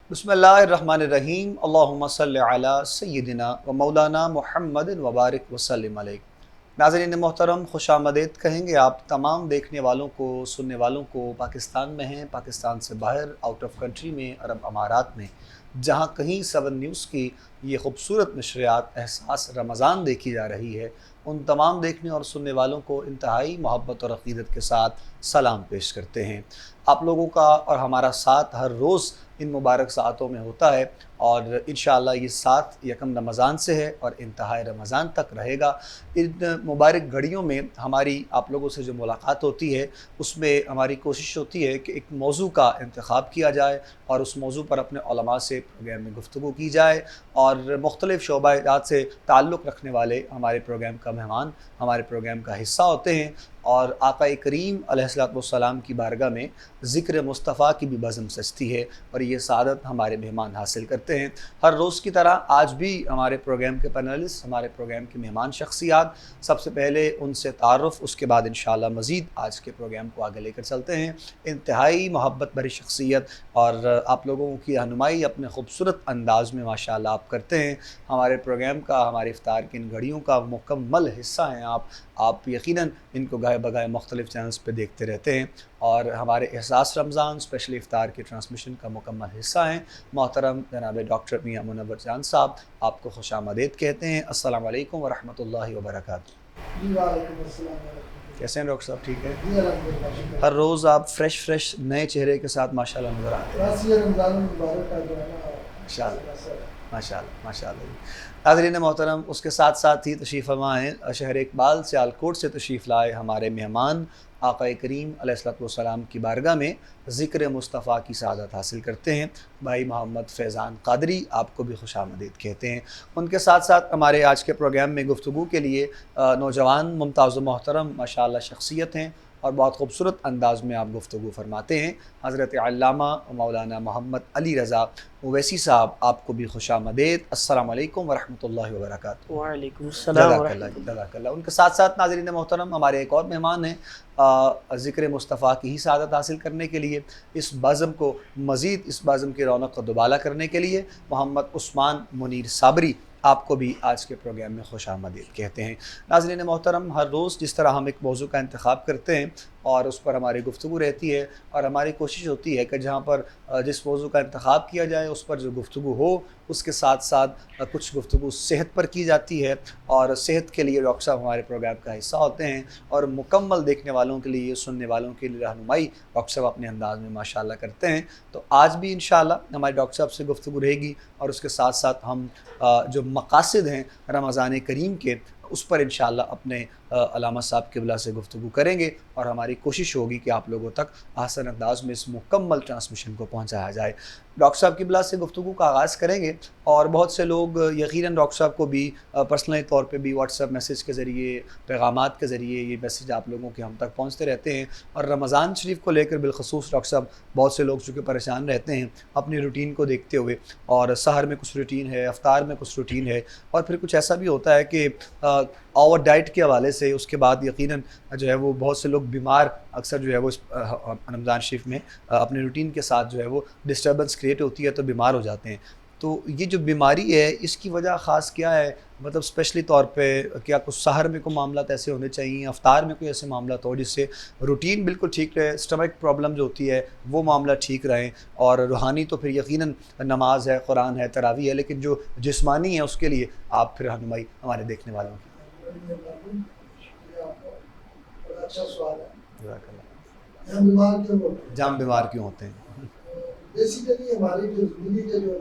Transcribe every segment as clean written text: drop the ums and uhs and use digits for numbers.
بسم اللہ الرحمن الرحیم اللہم صلی علی سیدنا و مولانا محمد وبارک وسلم علیہ۔ ناظرین محترم، خوش آمدید کہیں گے آپ تمام دیکھنے والوں کو، سننے والوں کو، پاکستان میں ہیں، پاکستان سے باہر، آؤٹ آف کنٹری میں، عرب امارات میں، جہاں کہیں 7 نیوز کی یہ خوبصورت نشریات احساس رمضان دیکھی جا رہی ہے، ان تمام دیکھنے اور سننے والوں کو انتہائی محبت اور عقیدت کے ساتھ سلام پیش کرتے ہیں۔ آپ لوگوں کا اور ہمارا ساتھ ہر روز ان مبارک ساعتوں میں ہوتا ہے، اور انشاءاللہ یہ ساتھ یکم رمضان سے ہے اور انتہائی رمضان تک رہے گا۔ ان مبارک گھڑیوں میں ہماری آپ لوگوں سے جو ملاقات ہوتی ہے، اس میں ہماری کوشش ہوتی ہے کہ ایک موضوع کا انتخاب کیا جائے اور اس موضوع پر اپنے علماء سے پروگرام میں گفتگو کی جائے، اور مختلف شعبہ جات سے تعلق رکھنے والے ہمارے پروگرام کا مہمان ہمارے پروگرام کا حصہ ہوتے ہیں، اور آقا کریم علیہ الصلوۃ والسلام کی بارگاہ میں ذکر مصطفیٰ کی بھی بزم سجتی ہے، اور یہ سعادت ہمارے مہمان حاصل کرتے ہیں۔ ہر روز کی طرح آج بھی ہمارے پروگرام کے پینلسٹ، ہمارے پروگرام کے مہمان شخصیات، سب سے پہلے ان سے تعارف، اس کے بعد انشاءاللہ مزید آج کے پروگرام کو آگے لے کر چلتے ہیں۔ انتہائی محبت بھری شخصیت، اور آپ لوگوں کی رہنمائی اپنے خوبصورت انداز میں ماشاءاللہ آپ کرتے ہیں۔ ہمارے پروگرام کا، ہمارے افطار کی ان گھڑیوں کا مکمل حصہ ہیں آپ یقیناً ان کو گاہے بگاہے مختلف چینلز پہ دیکھتے رہتے ہیں، اور ہمارے احساس رمضان اسپیشلی افطار کی ٹرانسمیشن کا مکمل حصہ ہیں۔ محترم جناب ڈاکٹر میاں منور جان صاحب، آپ کو خوش آمدید کہتے ہیں۔ السلام علیکم ورحمۃ اللہ وبرکاتہ۔ جی وعلیکم السلام ورحمۃ کیسے ہیں ڈاکٹر صاحب؟ ٹھیک ہے؟ اللہ۔ جی الحمدللہ، ہر روز آپ فریش نئے چہرے کے ساتھ ماشاءاللہ نظر آتے ہیں۔ بس یہ رمضان المبارک کا جو ہے نا، ماشاءاللہ ماشاءاللہ جی۔ ناظرین محترم، اس کے ساتھ ساتھ ہی تشریف فرما ہیں شہر اقبال سیالکوٹ سے تشریف لائے ہمارے مہمان، آقا کریم علیہ الصلوۃ والسلام کی بارگاہ میں ذکر مصطفیٰ کی سعادت حاصل کرتے ہیں بھائی محمد فیضان قادری، آپ کو بھی خوش آمدید کہتے ہیں۔ ان کے ساتھ ساتھ ہمارے آج کے پروگرام میں گفتگو کے لیے نوجوان ممتاز و محترم ماشاءاللہ شخصیت ہیں، اور بہت خوبصورت انداز میں آپ گفتگو فرماتے ہیں۔ حضرت علامہ مولانا محمد علی رضا اویسی صاحب، آپ کو بھی خوش آمدید۔ السلام علیکم ورحمۃ اللہ وبرکاتہ۔ وعلیکم السلام ورحمۃ اللہ۔ جزاک اللہ۔ ان کے ساتھ ساتھ ناظرین محترم، ہمارے ایک اور مہمان ہیں ذکر مصطفیٰ کی ہی سعادت حاصل کرنے کے لیے، اس بزم کو مزید، اس بزم کی رونق کو دوبالا کرنے کے لیے، محمد عثمان منیر صابری، آپ کو بھی آج کے پروگرام میں خوش آمدید کہتے ہیں۔ ناظرین محترم، ہر روز جس طرح ہم ایک موضوع کا انتخاب کرتے ہیں اور اس پر ہماری گفتگو رہتی ہے، اور ہماری کوشش ہوتی ہے کہ جہاں پر جس موضوع کا انتخاب کیا جائے اس پر جو گفتگو ہو، اس کے ساتھ ساتھ کچھ گفتگو صحت پر کی جاتی ہے، اور صحت کے لیے ڈاکٹر صاحب ہمارے پروگرام کا حصہ ہوتے ہیں، اور مکمل دیکھنے والوں کے لیے، سننے والوں کے لیے رہنمائی ڈاکٹر صاحب اپنے انداز میں ماشاءاللہ کرتے ہیں۔ تو آج بھی انشاءاللہ ہمارے ڈاکٹر صاحب سے گفتگو رہے گی، اور اس کے ساتھ ساتھ ہم جو مقاصد ہیں رمضان کریم کے، اس پر انشاءاللہ اپنے علامہ صاحب قبلہ سے گفتگو کریں گے، اور ہماری کوشش ہوگی کہ آپ لوگوں تک آسان انداز میں اس مکمل ٹرانسمیشن کو پہنچایا جائے۔ ڈاکٹر صاحب قبلہ سے گفتگو کا آغاز کریں گے، اور بہت سے لوگ یقیناً ڈاکٹر صاحب کو بھی پرسنلی طور پہ بھی واٹس ایپ میسیج کے ذریعے، پیغامات کے ذریعے یہ میسیج آپ لوگوں کے ہم تک پہنچتے رہتے ہیں، اور رمضان شریف کو لے کر بالخصوص ڈاکٹر صاحب بہت سے لوگ چونکہ پریشان رہتے ہیں اپنی روٹین کو دیکھتے ہوئے، اور سحر میں کچھ روٹین ہے، افطار میں کچھ روٹین ہے، اور پھر کچھ ایسا بھی ہوتا ہے کہ اوور ڈائٹ کے حوالے سے اس کے بعد یقیناً جو ہے وہ بہت سے لوگ بیمار اکثر جو ہے وہ رمضان شریف میں اپنے روٹین کے ساتھ جو ہے وہ ڈسٹربنس کریٹ ہوتی ہے تو بیمار ہو جاتے ہیں۔ تو یہ جو بیماری ہے، اس کی وجہ خاص کیا ہے؟ مطلب اسپیشلی طور پہ کیا کچھ سحر میں کوئی معاملات ایسے ہونے چاہیے، افطار میں کوئی ایسے معاملات ہو جس سے روٹین بالکل ٹھیک رہے، اسٹمک پرابلم جو ہوتی ہے وہ معاملہ ٹھیک رہیں، اور روحانی تو پھر یقیناً نماز ہے، قرآن ہے، تراویح ہے، لیکن جو جسمانی ہے اس کے لیے آپ پھر رہنمائی ہمارے دیکھنے والوں کی۔ شکریہ آپ کا، بڑا اچھا سوال ہے۔ جزاک اللہ۔ ہم بیمار کیوں ہوتے ہیں؟ جام بیمار کیوں ہوتے ہیں؟ بیسیکلی ہماری جو زندگی کے جو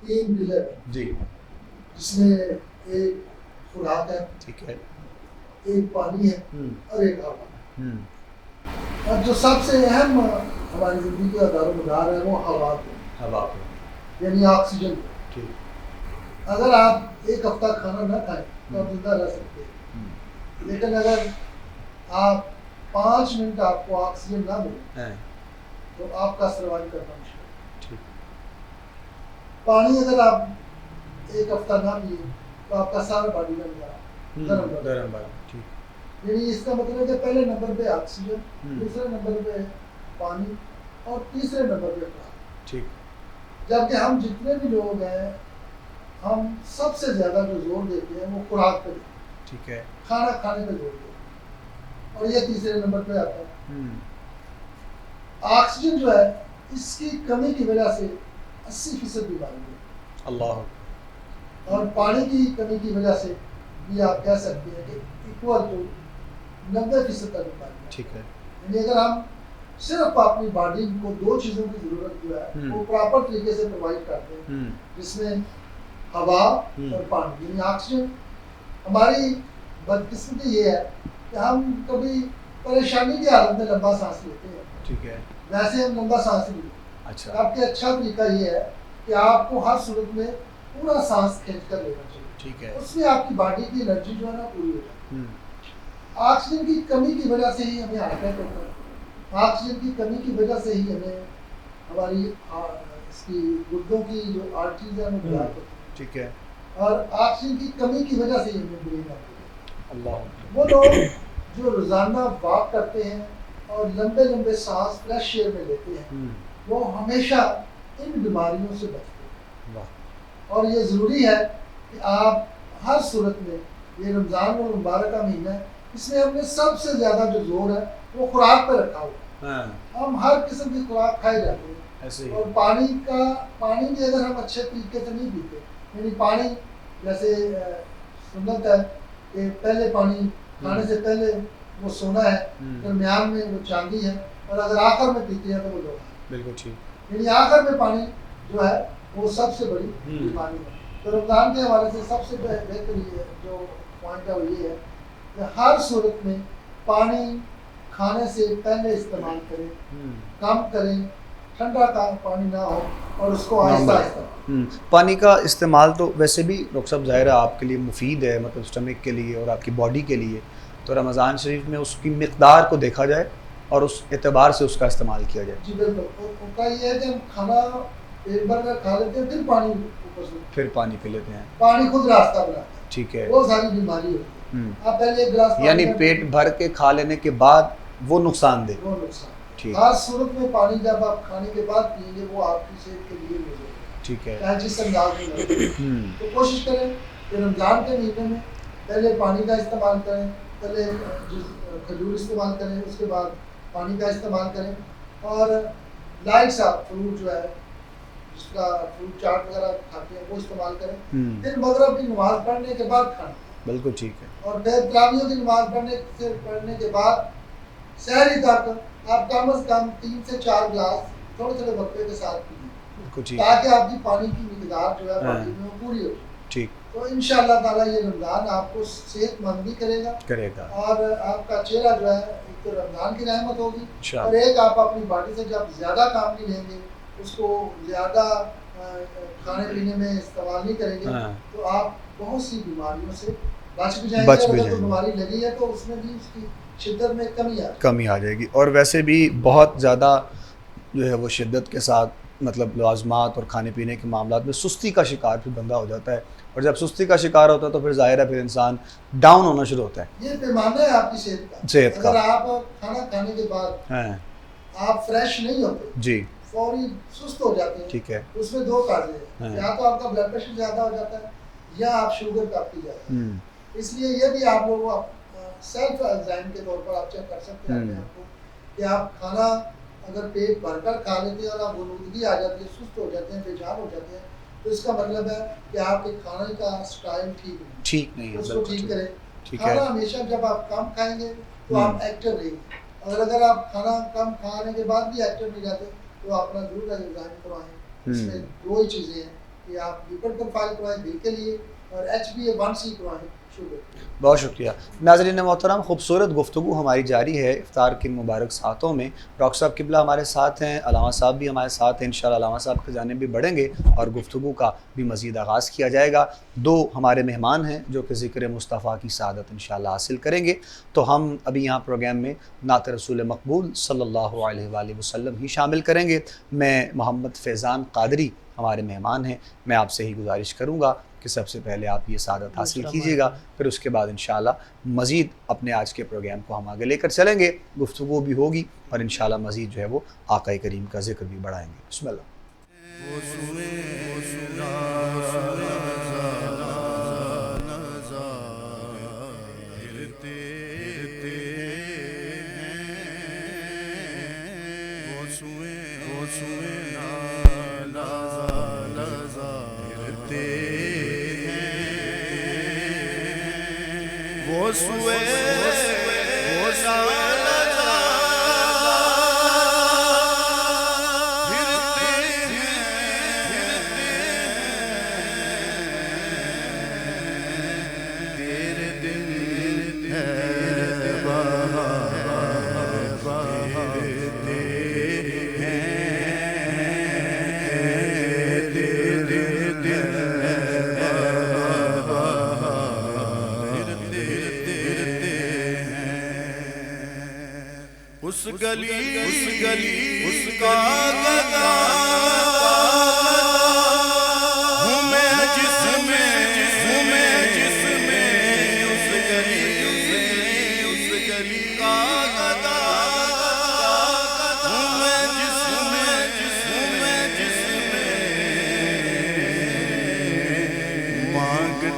3 پلر ہیں، جی جس میں ایک خوراک ہے، ٹھیک ہے۔ ایک پانی ہے، اور ایک ہوا ہے، ہوں اور جو سب سے اہم ہماری زندگی کا دار و مدار ہے وہ ہوا ہے، ہوا پہ، یعنی آکسیجن۔ ٹھیک۔ اگر آپ ایک ہفتہ کھانا نہ کھائیں تو آپ زندہ رہ سکتے ہیں، لیکن اگر آپ 5 منٹ آپ کو آکسیجن نہ ملے تو آپ کا سروائیو کرنا مشکل ہے۔ ٹھیک۔ پانی اگر آپ ایک ہفتہ نہ پیے تو آپ کا سارا باڈی کا نظارہ گرم بارہ، ٹھیک۔ یعنی اس کا مطلب ہے کہ پہلے نمبر پہ آکسیجن، دوسرے نمبر پہ پانی، اور تیسرے نمبر پہ خوراک۔ ٹھیک۔ جبکہ ہم جتنے بھی لوگ ہیں ہم سب سے زیادہ جو زور دیتے ہیں وہ خوراک پہ دیتے ہیں، ٹھیک ہے، کھانا کھانے پہ زور دیتے ہیں، اور یہ تیسرے نمبر پہ آتا ہے۔ آکسیجن جو ہے اس کی کمی کی وجہ سے 80% بیماری ہے، اللہ، اور پانی کی کمی کی وجہ سے بھی آپ کہہ سکتے ہیں کہ ایکول ٹو 90% تک بیماری ہے۔ ٹھیک ہے، یعنی اگر ہم صرف اپنی باڈی کو 2 چیزوں کی ضرورت جو ہے وہ پراپر طریقے سے پرووائڈ کرتے ہیں، جس میں ہوا اور پانی، یعنی آکسیجن۔ ہماری بدقسمتی یہ ہے کہ ہم کبھی پریشانی کی حالت میں لمبا سانس لیتے ہیں، ٹھیک ہے، ویسے ہم لمبا سانس نہیں لیتے۔ اچھا، آپ کے اچھا طریقہ یہ ہے کہ آپ کو ہر صورت میں پورا سانس کھینچ کر لینا چاہیے، ٹھیک ہے، اس میں آپ کی باڈی کی انرجی جو ہے نا پوری ہو جاتی ہے۔ آکسیجن کی کمی کی وجہ سے ہی ہمیں ہارٹ اٹیک ہوتا ہے، آکسیجن کی کمی کی وجہ سے ہی ہمیں ہماری اس کی گردوں کی جو آرٹریز ہیں وہ بلاک ہوتی ہیں، ٹھیک ہے، اور آکسیجن کی کمی کی وجہ سے ہی ہمیں برین آتی ہے۔ اللہ، وہ لوگ جو روزانہ واک کرتے ہیں اور لمبے لمبے سانس فریش ایئر میں لیتے ہیں وہ ہمیشہ ان بیماریوں سے بچتے ہیں۔ اور یہ ضروری ہے کہ آپ ہر صورت میں، یہ رمضان اور مبارک کا مہینہ ہے، اس میں ہم نے سب سے زیادہ جو زور ہے وہ خوراک پہ رکھا ہوا ہے۔ ہم ہر قسم کی خوراک کھائے جاتے ہیں، اور پانی بھی اگر ہم اچھے طریقے سے نہیں پیتے، یعنی پانی جیسے سنت ہے کہ پہلے پانی کھانے سے پہلے وہ سونا ہے، درمیان میں وہ چاندی ہے، اور اگر آخر میں پیتے ہیں تو وہ لوہا ہے۔ بالکل ٹھیک، یعنی آخر میں پانی جو ہے وہ سب سے بڑی بیماری ہے۔ تو رمضان کے حوالے سے سب سے بہتر یہ جو پوائنٹ ہے وہ یہ ہے کہ ہر صورت میں پانی کھانے سے پہلے استعمال کریں، کم کریں، ٹھنڈا کا پانی نہ ہو، اور اس کو آہستہ آہستہ۔ پانی کا استعمال تو ویسے بھی ڈاکٹر صاحب ظاہر ہے آپ کے لیے مفید ہے، مطلب اسٹمک کے لیے اور آپ کی باڈی کے لیے، تو رمضان شریف میں اس کی مقدار کو دیکھا جائے اور اس اعتبار سے اس کا استعمال کیا جائے۔ جی بالکل، ہوتا یہ ہے کہ ہم کھانا پیٹ بھر کر کھا لیتے ہیں، پھر پانی اوپر سے، پھر پانی پی لیتے ہیں، پانی خود راستہ بناتا ہے، ٹھیک ہے، وہ ساری بیماری ہوتی ہے۔ آپ پہلے ایک گلاس پانی یعنی پیٹ بھر کے کھا لینے کے بعد وہ نقصان دہ، وہ نقصان، ٹھیک، ہر صورت میں پانی جب آپ کھانے کے بعد پئیں گے وہ آپ کی صحت کے لیے مضر ہے، ٹھیک ہے، چاہے جس انداز میں لگے۔ تو کوشش کریں کہ رمضان کے مہینے میں پہلے پانی کا استعمال کریں، پہلے کھجور استعمال کریں، اس کے بعد پانی کا استعمال کریں، اور لائٹ سا فروٹ جو ہے جس کا فروٹ چاٹ وغیرہ کھاتے ہیں وہ استعمال کریں، پھر مغرب کی نماز پڑھنے کے بعد کھانا، بالکل ٹھیک ہے، اور پھر تراویح کی نماز پڑھنے کے بعد سحری تک آپ کم از کم 3 سے 4 گلاس تھوڑے تھوڑے وقفے کے ساتھ پئیں، بالکل ٹھیک، تاکہ آپ کی پانی کی مقدار جو ہے باڈی میں وہ پوری ہو جائے۔ ٹھیک، تو انشاءاللہ تعالیٰ یہ رمضان آپ کو صحت مند بھی کرے گا، اور آپ کا چہرہ جو ہے ایک تو رمضان کی رحمت ہوگی، اور ایک آپ اپنی باڈی سے جب زیادہ کام نہیں لیں گے، اس کو زیادہ کھانے پینے میں استعمال نہیں کریں گے، تو آپ بہت سی بیماریوں سے بچ بھی جائیں گے، اور اگر کوئی بیماری لگی ہے تو اس میں بھی اس کی شدت میں کمی آ جائے گی۔ اور ویسے بھی بہت زیادہ جو ہے وہ شدت کے ساتھ مطلب لازمات اور کھانے پینے کے معاملات میں سستی کا شکار پھر بندہ ہو جاتا ہے، اور جب سستی کا شکار ہوتا ہے تو پھر ظاہر ہے پھر انسان ڈاؤن ہونا شروع ہوتا ہے، یہ پیمانہ ہے آپ کی صحت کا۔ اگر آپ کھانا کھانے کے بعد آپ فریش نہیں ہوتے، جی، فوری سست ہو جاتے ہیں، ٹھیک ہے، اس میں 2 کارن ہیں، یا تو آپ کا بلڈ پریشر زیادہ ہو جاتا ہے، یا آپ شوگر کا پی جاتے ہیں۔ اس لیے یہ بھی آپ لوگ سیلف ایگزام کے طور پر آپ چیک کر سکتے ہیں اپنے آپ کو کہ آپ کھانا اگر پیٹ بھر کر کھا لیتے ہیں اور آپ غنودگی آ جاتی ہے، سست ہو جاتے ہیں، بے جان ہو جاتے ہیں، تو اس کا مطلب ہے کہ آپ کے کھانے کا سٹائل ٹھیک نہیں ہے، اس کو ٹھیک کریں۔ کھانا ہمیشہ جب آپ کم کھائیں گے تو آپ ایکٹیو رہیں گے، اگر آپ کھانا کم کھانے کے بعد بھی ایکٹیو نہیں رہتے تو اپنا ضرور ایگزام کروائیں۔ اس میں 2 ہی چیزیں ہیں کہ آپ لپڈ پروفائل کروائیں دل کے لیے، اور HbA1c کروائیں شوگر۔ بہت شکریہ ناظرین محترم، خوبصورت گفتگو ہماری جاری ہے افطار کے مبارک ساعتوں میں۔ ڈاکٹر صاحب قبلہ ہمارے ساتھ ہیں، علامہ صاحب بھی ہمارے ساتھ ہیں، انشاءاللہ علامہ صاحب کی جانب بھی بڑھیں گے اور گفتگو کا بھی مزید آغاز کیا جائے گا۔ 2 ہمارے مہمان ہیں جو کہ ذکر مصطفیٰ کی سعادت انشاءاللہ حاصل کریں گے، تو ہم ابھی یہاں پروگرام میں نعت رسول مقبول صلی اللہ علیہ وآلہ وسلم ہی شامل کریں گے۔ میں محمد فیضان قادری ہمارے مہمان ہیں، میں آپ سے ہی گزارش کروں گا کہ سب سے پہلے آپ یہ سعادت حاصل کیجیے گا، پھر اس کے بعد انشاءاللہ مزید اپنے آج کے پروگرام کو ہم آگے لے کر چلیں گے، گفتگو بھی ہوگی اور انشاءاللہ مزید جو ہے وہ آقا کریم کا ذکر بھی بڑھائیں گے۔ بسم اللہ۔ اس گلی اس کا گدا ہوں میں جس میں اس گلی کا گدا ہوں میں جس میں مانگتے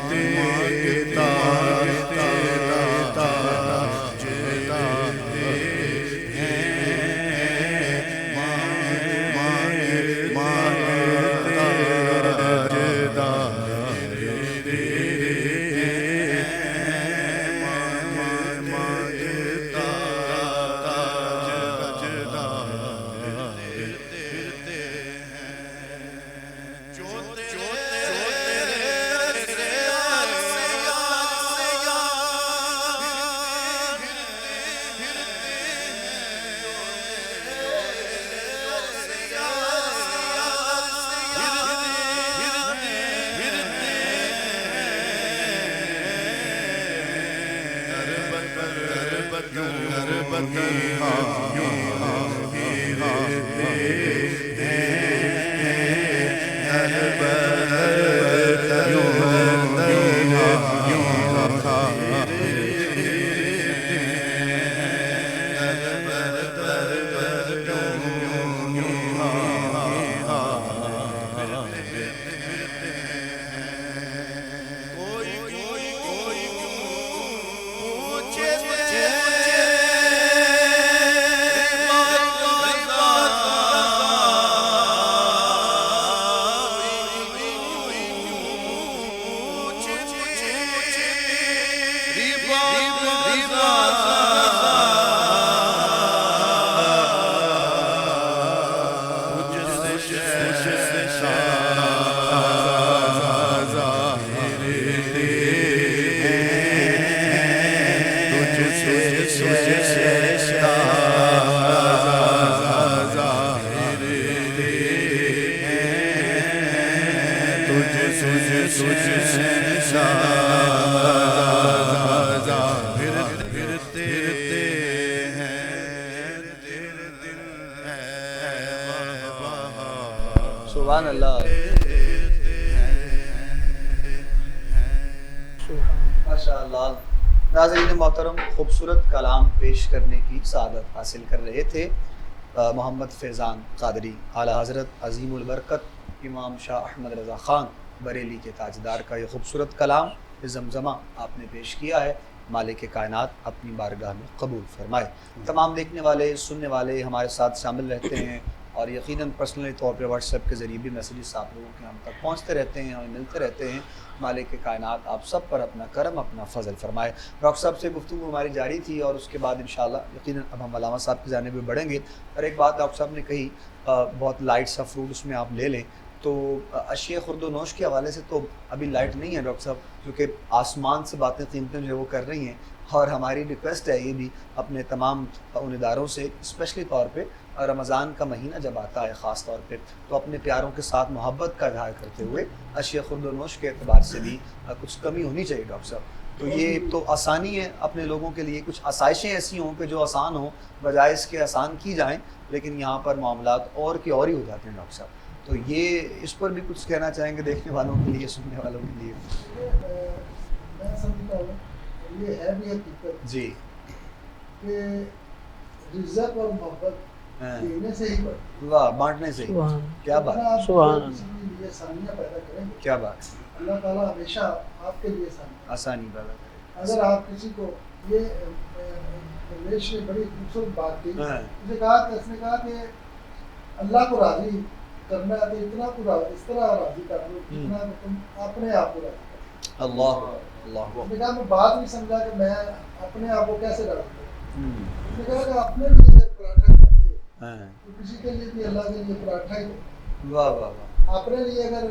سبحان اللہ، ماشاء اللہ۔ ناظرین محترم، خوبصورت کلام پیش کرنے کی سعادت حاصل کر رہے تھے محمد فیضان قادری، اعلیٰ حضرت عظیم البرکت امام شاہ احمد رضا خان بریلی کے تاجدار کا یہ خوبصورت کلام زمزمہ آپ نے پیش کیا ہے۔ مالک کائنات اپنی بارگاہ میں قبول فرمائے۔ تمام دیکھنے والے سننے والے ہمارے ساتھ شامل رہتے ہیں اور یقیناً پرسنلی طور پہ واٹس ایپ کے ذریعے بھی میسیجز آپ لوگوں کے ہم تک پہنچتے رہتے ہیں اور ملتے رہتے ہیں۔ مالک کائنات آپ سب پر اپنا کرم، اپنا فضل فرمائے۔ ڈاکٹر صاحب سے گفتگو ہماری جاری تھی اور اس کے بعد انشاءاللہ یقیناً اب ہم علامہ صاحب کی جانب بھی بڑھیں گے۔ اور ایک بات ڈاکٹر صاحب نے کہی، بہت لائٹ سا فروٹ اس میں آپ لے لیں، تو اشیاء خورد و نوش کے حوالے سے تو ابھی لائٹ نہیں ہے ڈاکٹر صاحب، کیونکہ آسمان سے باتیں قیمتیں جو ہے وہ کر رہی ہیں۔ اور ہماری ریکویسٹ ہے یہ بھی اپنے تمام ان اداروں سے، اسپیشلی طور پہ رمضان کا مہینہ جب آتا ہے خاص طور پہ، تو اپنے پیاروں کے ساتھ محبت کا اظہار کرتے ہوئے اشیاء خورد و نوش کے اعتبار سے بھی کچھ کمی ہونی چاہیے ڈاکٹر صاحب۔ تو یہ تو آسانی ہے اپنے لوگوں کے لیے، کچھ آسائشیں ایسی ہوں کہ جو آسان ہوں، بجائے اس کے آسان کی جائیں، لیکن یہاں پر معاملات اور کی اور ہی ہو جاتے ہیں ڈاکٹر صاحب۔ تو یہ اس پر بھی کچھ کہنا چاہیں گے دیکھنے والوں کے لیے، سننے والوں کے لیے؟ میں سمجھتا ہوں یہ ہے بھی حقیقت جی کہ رزق اور محبت دینے سے ہی بڑھتی واہ، بانٹنے سے ہی۔ سبحان کیا بات، آپ سبحان کسی کے لیے آسانیاں پیدا کریں گے، کیا بات، اللہ تعالیٰ ہمیشہ آپ کے لیے آسانی آسانی پیدا کرے۔ اگر آپ کسی کو یہ درویش نے بڑی خوبصورت بات کی، ہاں، اس نے کہا کہ اللہ کو راضی کرنا ہے تو اتنا کو اس طرح راضی کر لو جتنا کہ تم اپنے آپ کو راضی کر لو۔ اللہ اللہ، اس نے کہا میں بات نہیں سمجھا کہ میں اپنے آپ کو کیسے راضی کروں۔ ہوں، اس نے کہا کہ اپنے لیے پراٹھا کھاتے ہو ہاں، تو کسی کے لیے بھی اللہ کے لیے پراٹھا ہی دو۔ واہ واہ واہ، اپنے لیے اگر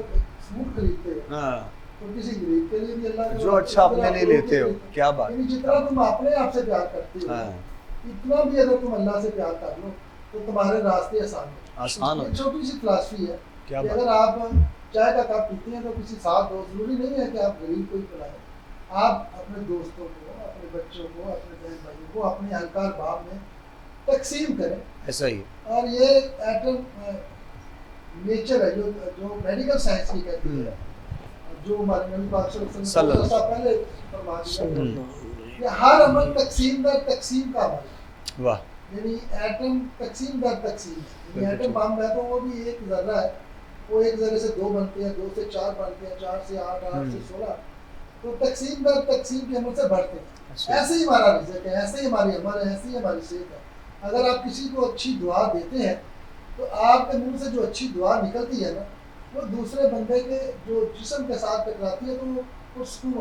فوڈ خریدتے ہو ہاں، تو کسی غریب کے لیے بھی اللہ کے جو اچھا اپنے لیے لیتے ہو، کیا بات، یعنی جتنا تم اپنے آپ سے پیار کرتے ہو ہاں، اتنا بھی اگر تم اللہ سے پیار کر لو تو تمہارے راستے آسان ہو ایک چھوٹی سی فلاسفی ہے کیا کہ بات، اگر آپ چائے کا کپ پیتے ہیں تو کسی ساتھ دو، ضروری نہیں ہے کہ آپ غریب کو ہی پلائیں، آپ اپنے دوستوں کو، اپنے بچوں کو، اپنے بہن بھائیوں کو اپنے اہلکار باب میں تقسیم کریں۔ ایسا ہی، اور یہ ایٹم نیچر ہے جو میڈیکل سائنس کی کہتی ہے، جو ہمارے نبی پاک صلی اللہ علیہ وسلم نے پہلے فرما دیا کہ ہر عمل تقسیم در تقسیم کا عمل ہے، واہ، یعنی ایٹم تقسیم در تقسیم ہے، یعنی ایٹم بم ہے تو وہ بھی ایک ذرہ ہے، وہ ایک ذرے سے 2 بنتے ہیں، 2 سے 4 بنتے ہیں، 4 سے 8، 8 سے 16، تو تقسیم در تقسیم کے عمل سے بڑھتے ہیں۔ ایسے ہی ہمارا رزق ہے، ایسے ہی ہماری عمل ہے، ایسے ہی ہماری صحت ہے۔ اگر آپ کسی کو اچھی دعا دیتے ہیں تو آپ کے منہ سے جو اچھی دعا نکلتی ہے نا وہ دوسرے بندے کے جو جسم کے ساتھ ٹکراتی ہے تو وہ سکون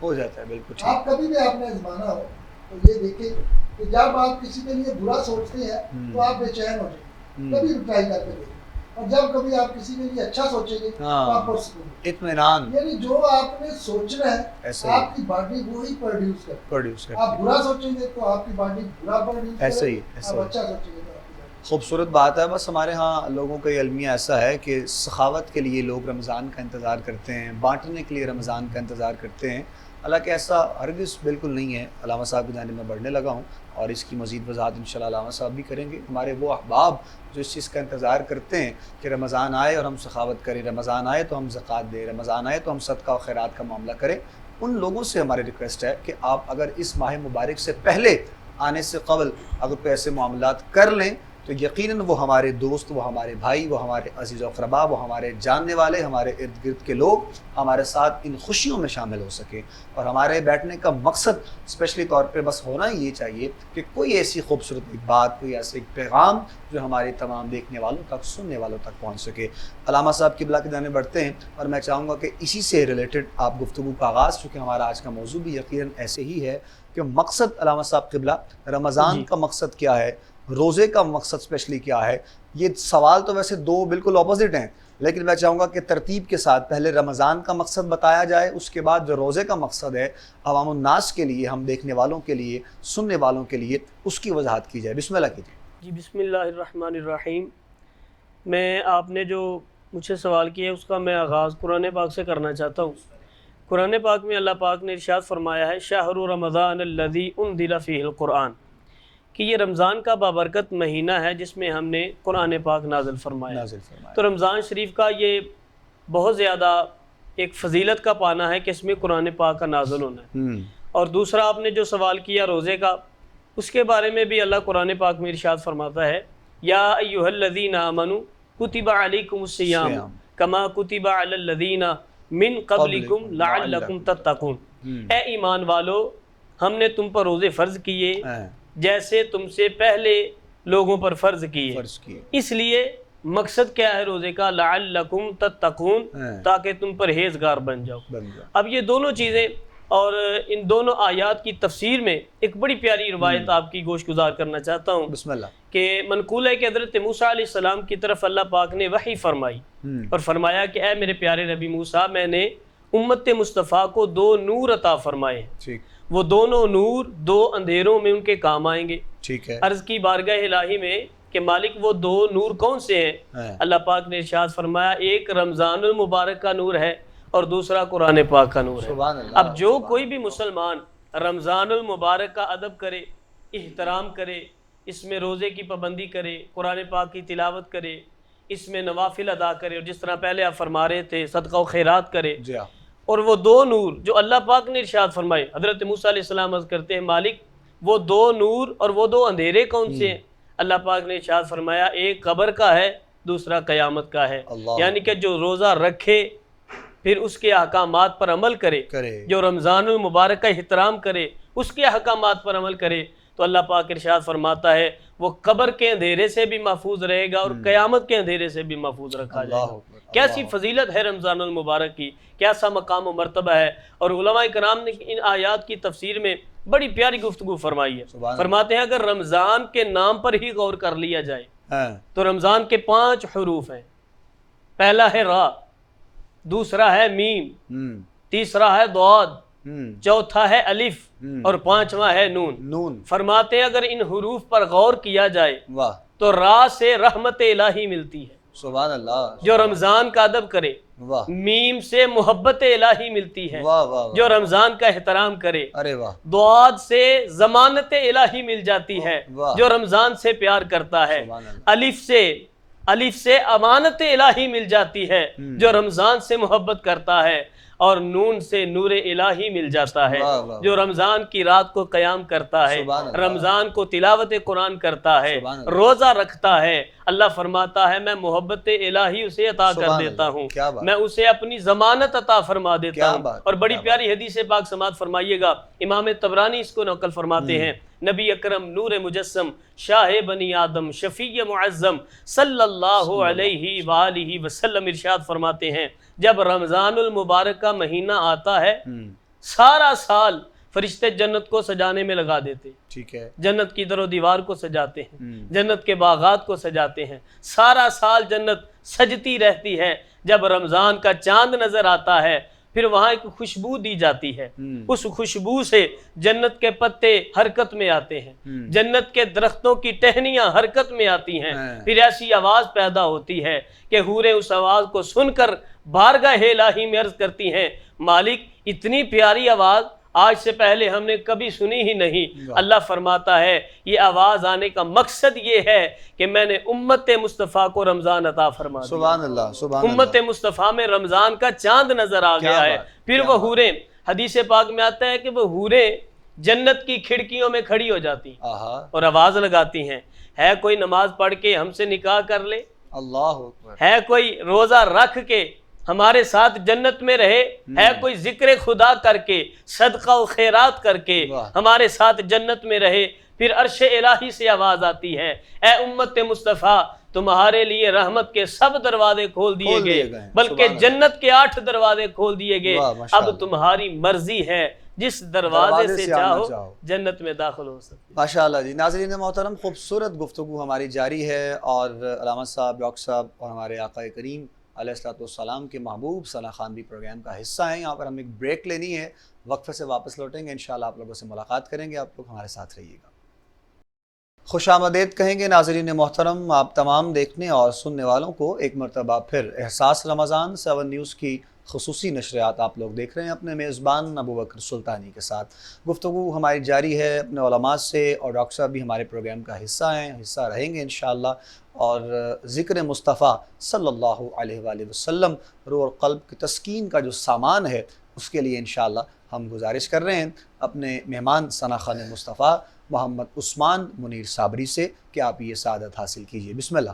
ہو جاتا ہے۔ بالکل ٹھیک، آپ کبھی بھی آپ نے آزمانا ہو تو یہ دیکھیں کہ جب آپ کسی کے لیے برا سوچتے ہیں تو آپ بے چین ہو جائیں گے، کبھی ٹرائی کر کے دیکھیں، اور جب کبھی آپ کسی کے لیے اچھا سوچیں گے تو آپ پر سکون ہو، اطمینان، یعنی جو آپ نے سوچنا ہے ایسا ہی آپ کی باڈی وہی پروڈیوس کرتی ہے۔ پروڈیوس آپ کرتی ہے، برا سوچیں گے تو آپ کی باڈی برا پروڈیوس ایسا کرے ہی، گی، ایسا آپ ہی۔ اچھا سوچیں گے تو آپ کی باڈی خوبصورت بات ہے، بس ہمارے ہاں لوگوں کا یہ المیہ ایسا ہے کہ سخاوت کے لیے لوگ رمضان کا انتظار کرتے ہیں، بانٹنے کے لیے رمضان کا انتظار کرتے ہیں، حالانکہ ایسا ہرگز بالکل نہیں ہے۔ علامہ صاحب کی جانب میں بڑھنے لگا ہوں اور اس کی مزید وضاحت انشاءاللہ علامہ صاحب بھی کریں گے۔ ہمارے وہ احباب جو اس چیز کا انتظار کرتے ہیں کہ رمضان آئے اور ہم سخاوت کریں، رمضان آئے تو ہم زکوٰۃ دیں، رمضان آئے تو ہم صدقہ و خیرات کا معاملہ کریں، ان لوگوں سے ہماری ریکویسٹ ہے کہ آپ اگر اس ماہ مبارک سے پہلے آنے سے قبل اگر کوئی ایسے معاملات کر لیں تو یقیناً وہ ہمارے دوست، وہ ہمارے بھائی، وہ ہمارے عزیز و اقربا، وہ ہمارے جاننے والے، ہمارے ارد گرد کے لوگ ہمارے ساتھ ان خوشیوں میں شامل ہو سکیں۔ اور ہمارے بیٹھنے کا مقصد اسپیشلی طور پہ بس ہونا ہی یہ چاہیے کہ کوئی ایسی خوبصورت ایک بات، کوئی ایسا ایک پیغام جو ہمارے تمام دیکھنے والوں تک، سننے والوں تک پہنچ سکے۔ علامہ صاحب قبلہ کی جانب بڑھتے ہیں اور میں چاہوں گا کہ اسی سے ریلیٹڈ آپ گفتگو کا آغاز، چونکہ ہمارا آج کا موضوع بھی یقیناً ایسے ہی ہے کہ مقصد علامہ صاحب قبلہ رمضان کا مقصد کیا ہے، روزے کا مقصد اسپیشلی کیا ہے۔ یہ سوال تو ویسے دو بالکل اپوزٹ ہیں، لیکن میں چاہوں گا کہ ترتیب کے ساتھ پہلے رمضان کا مقصد بتایا جائے، اس کے بعد جو روزے کا مقصد ہے عوام الناس کے لیے، ہم دیکھنے والوں کے لیے، سننے والوں کے لیے، اس کی وضاحت کی جائے۔ بسم اللہ کیجیے۔ جی بسم اللہ الرحمن الرحیم۔ میں آپ نے جو مجھ سے سوال کیا ہے اس کا میں آغاز قرآن پاک سے کرنا چاہتا ہوں۔ قرآن پاک میں اللہ پاک نے ارشاد فرمایا ہے شہر رمضان الذی انزل فیہ القرآن، کہ یہ رمضان کا بابرکت مہینہ ہے جس میں ہم نے قرآن پاک نازل فرمایا۔ تو رمضان شریف کا یہ بہت زیادہ ایک فضیلت کا پانا ہے کہ اس میں قرآن پاک کا نازل ہونا ہے۔ اور دوسرا آپ نے جو سوال کیا روزے کا، اس کے بارے میں بھی اللہ قرآن پاک میں ارشاد فرماتا ہے یا ایھا الذین آمنوا کتب علیکم الصیام کما کتب علی الذین من قبلکم لعلکم تتقون، اے ایمان والو ہم نے تم پر روزے فرض کیے جیسے تم سے پہلے لوگوں پر فرض کیے۔ اس لیے مقصد کیا ہے روزے کا؟ لعلکم تتقون، تاکہ تم پرہیزگار بن جاؤ۔ اب یہ دونوں چیزیں اور ان دونوں آیات کی تفسیر میں ایک بڑی پیاری روایت آپ کی گوش گزار کرنا چاہتا ہوں۔ بسم اللہ۔ کہ منقول ہے کہ حضرت موسیٰ علیہ السلام کی طرف اللہ پاک نے وحی فرمائی اور فرمایا کہ اے میرے پیارے نبی موسیٰ، میں نے امت مصطفیٰ کو 2 نور عطا فرمائے ہیں، وہ دونوں نور 2 اندھیروں میں ان کے کام آئیں گے۔ ٹھیک ہے۔ عرض کی بارگاہ الہی میں کہ مالک وہ 2 نور کون سے ہیں؟ اللہ پاک نے ارشاد فرمایا ایک رمضان المبارک کا نور ہے اور دوسرا قرآن پاک کا نور ہے۔ سبحان اللہ۔ اب جو کوئی بھی مسلمان رمضان المبارک کا ادب کرے، احترام کرے، اس میں روزے کی پابندی کرے، قرآن پاک کی تلاوت کرے، اس میں نوافل ادا کرے، اور جس طرح پہلے آپ فرما رہے تھے صدقہ و خیرات کرے، اور وہ 2 نور جو اللہ پاک نے ارشاد فرمائے، حضرت موسیٰ علیہ السلام عرض کرتے ہیں مالک وہ 2 نور اور وہ 2 اندھیرے کون سے ہیں؟ اللہ پاک نے ارشاد فرمایا ایک قبر کا ہے دوسرا قیامت کا ہے، یعنی کہ جو روزہ رکھے پھر اس کے احکامات پر عمل کرے، جو رمضان المبارک کا احترام کرے، اس کے احکامات پر عمل کرے، تو اللہ پاک ارشاد فرماتا ہے وہ قبر کے اندھیرے سے بھی محفوظ رہے گا اور قیامت کے اندھیرے سے بھی محفوظ رکھا جائے گا۔ کیسی فضیلت ہے رمضان المبارک کی، کیسا مقام و مرتبہ ہے، اور علماء کرام نے ان آیات کی تفسیر میں بڑی پیاری گفتگو فرمائی ہے۔ فرماتے ہیں اگر رمضان کے نام پر ہی غور کر لیا جائے تو رمضان کے 5 حروف ہیں، پہلا ہے را، دوسرا ہے میم، تیسرا ہے ضاد، چوتھا ہے الف اور 5واں ہے نون۔ فرماتے ہیں اگر ان حروف پر غور کیا جائے تو را سے رحمت الہی ملتی ہے، سبحان اللہ، جو رمضان کا ادب کرے، میم سے محبت الہی ملتی ہے جو رمضان کا احترام کرے، ضاد سے ضمانت الہی مل جاتی ہے جو رمضان سے پیار کرتا ہے، الف سے امانت الہی مل جاتی ہے جو رمضان سے محبت کرتا ہے، اور نون سے نور الہی مل جاتا ہے جو رمضان کی رات کو قیام کرتا ہے، رمضان کو تلاوت قرآن کرتا ہے، روزہ رکھتا ہے۔ اللہ فرماتا ہے میں محبت الہی اسے عطا کر دیتا ہوں، میں اسے اپنی ضمانت عطا فرما دیتا ہوں۔ اور بڑی پیاری حدیث پاک سماعت فرمائیے گا، امام طبرانی اس کو نقل فرماتے ہیں، نبی اکرم نور مجسم شاہ بنی آدم شفیع معظم صلی اللہ علیہ وآلہ وسلم ارشاد فرماتے ہیں جب رمضان المبارک کا مہینہ آتا ہے سارا سال فرشتے جنت کو سجانے میں لگا دیتے، ٹھیک ہے، جنت کی در و دیوار کو سجاتے ہیں، جنت کے باغات کو سجاتے ہیں، سارا سال جنت سجتی رہتی ہے۔ جب رمضان کا چاند نظر آتا ہے پھر وہاں ایک خوشبو دی جاتی ہے، اس خوشبو سے جنت کے پتے حرکت میں آتے ہیں، جنت کے درختوں کی ٹہنیاں حرکت میں آتی ہیں، پھر ایسی آواز پیدا ہوتی ہے کہ حوریں اس آواز کو سن کر بارگاہ الہی میں عرض کرتی ہیں مالک اتنی پیاری آواز آج سے پہلے ہم نے کبھی سنی ہی نہیں۔ اللہ فرماتا ہے یہ آواز آنے کا مقصد یہ ہے کہ میں نے امت مصطفیٰ کو رمضان عطا فرما دیا، سبحان اللہ، سبحان اللہ، امت مصطفیٰ میں رمضان کا چاند نظر آ گیا ہے۔ پھر وہ حوریں، حدیث پاک میں آتا ہے کہ وہ حوریں جنت کی کھڑکیوں میں کھڑی ہو جاتی اور آواز لگاتی ہیں ہے کوئی نماز پڑھ کے ہم سے نکاح کر لے، اللہ اکبر، ہے کوئی روزہ رکھ کے ہمارے ساتھ جنت میں رہے، ہے کوئی ذکر خدا کر کے صدقہ و خیرات کر کے ہمارے ساتھ جنت میں رہے۔ پھر عرش الہی سے آواز آتی ہے اے امت مصطفیٰ تمہارے لیے رحمت کے سب دروازے کھول دیے گئے، بلکہ جنت کے 8 دروازے کھول دیے گئے، اب تمہاری مرضی ہے جس دروازے سے چاہو جنت میں داخل ہو سکتے۔ ماشاءاللہ جی، ناظرین محترم، خوبصورت گفتگو ہماری جاری ہے، اور علامہ صاحب، ڈاکٹر صاحب اور ہمارے آقا کریم علیہ السلام کے محبوب ثنا خوان بھی پروگرام کا حصہ ہیں۔ یہاں پر ہم ایک بریک لینی ہے، وقفے سے واپس لوٹیں گے، انشاءاللہ آپ لوگوں سے ملاقات کریں گے، آپ لوگ ہمارے ساتھ رہیے گا۔ خوش آمدید کہیں گے ناظرین محترم آپ تمام دیکھنے اور سننے والوں کو ایک مرتبہ پھر احساس رمضان 7 نیوز کی خصوصی نشریات آپ لوگ دیکھ رہے ہیں اپنے میزبان ابو بکر سلطانی کے ساتھ۔ گفتگو ہماری جاری ہے اپنے علماء سے، اور ڈاکٹر صاحب بھی ہمارے پروگرام کا حصہ ہیں، حصہ رہیں گے انشاءاللہ، اور ذکر مصطفیٰ صلی اللہ علیہ وآلہ وسلم روح اور قلب کی تسکین کا جو سامان ہے اس کے لیے انشاءاللہ ہم گزارش کر رہے ہیں اپنے مہمان ثنا خوان مصطفیٰ محمد عثمان منیر صابری سے کہ آپ یہ سعادت حاصل کیجئے۔ بسم اللہ۔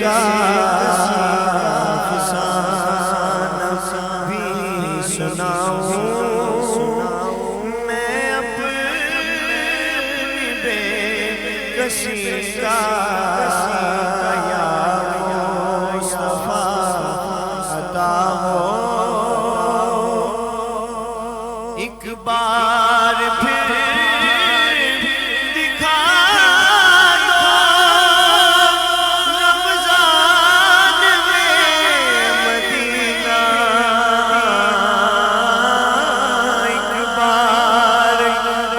کا افسانہ بھی سناؤں میں اپنی بے کسی کا یا مصطفیٰ عطا ہو ایک بار پھر دکھا دو رمضان میں مدینہ ایک بار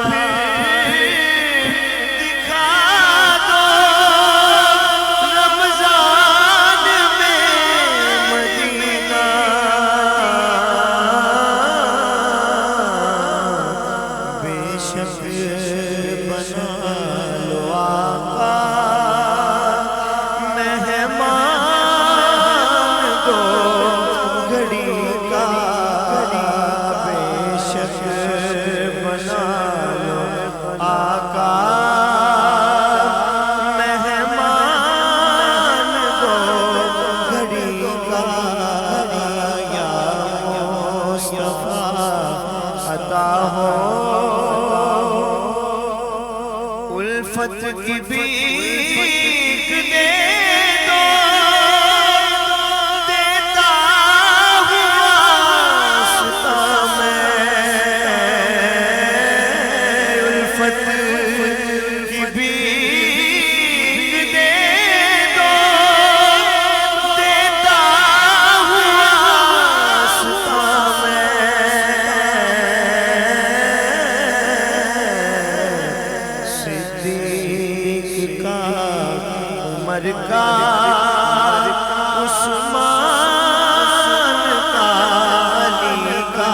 پھر دکھا دو رمضان میں مدینہ بے شک بنا لو آقا مہمان دو گھڑی کا بے شک بنا لو آقا مہمان دو گھڑی کا یا مصطفیٰ عطا ہو الفت کی بھیک دے دو دیتا ہوں واسطہ میں الفت کی بھیک دے دو دیتا ہوں واسطہ میں صدیق کا عمر کا عثمان کا علی کا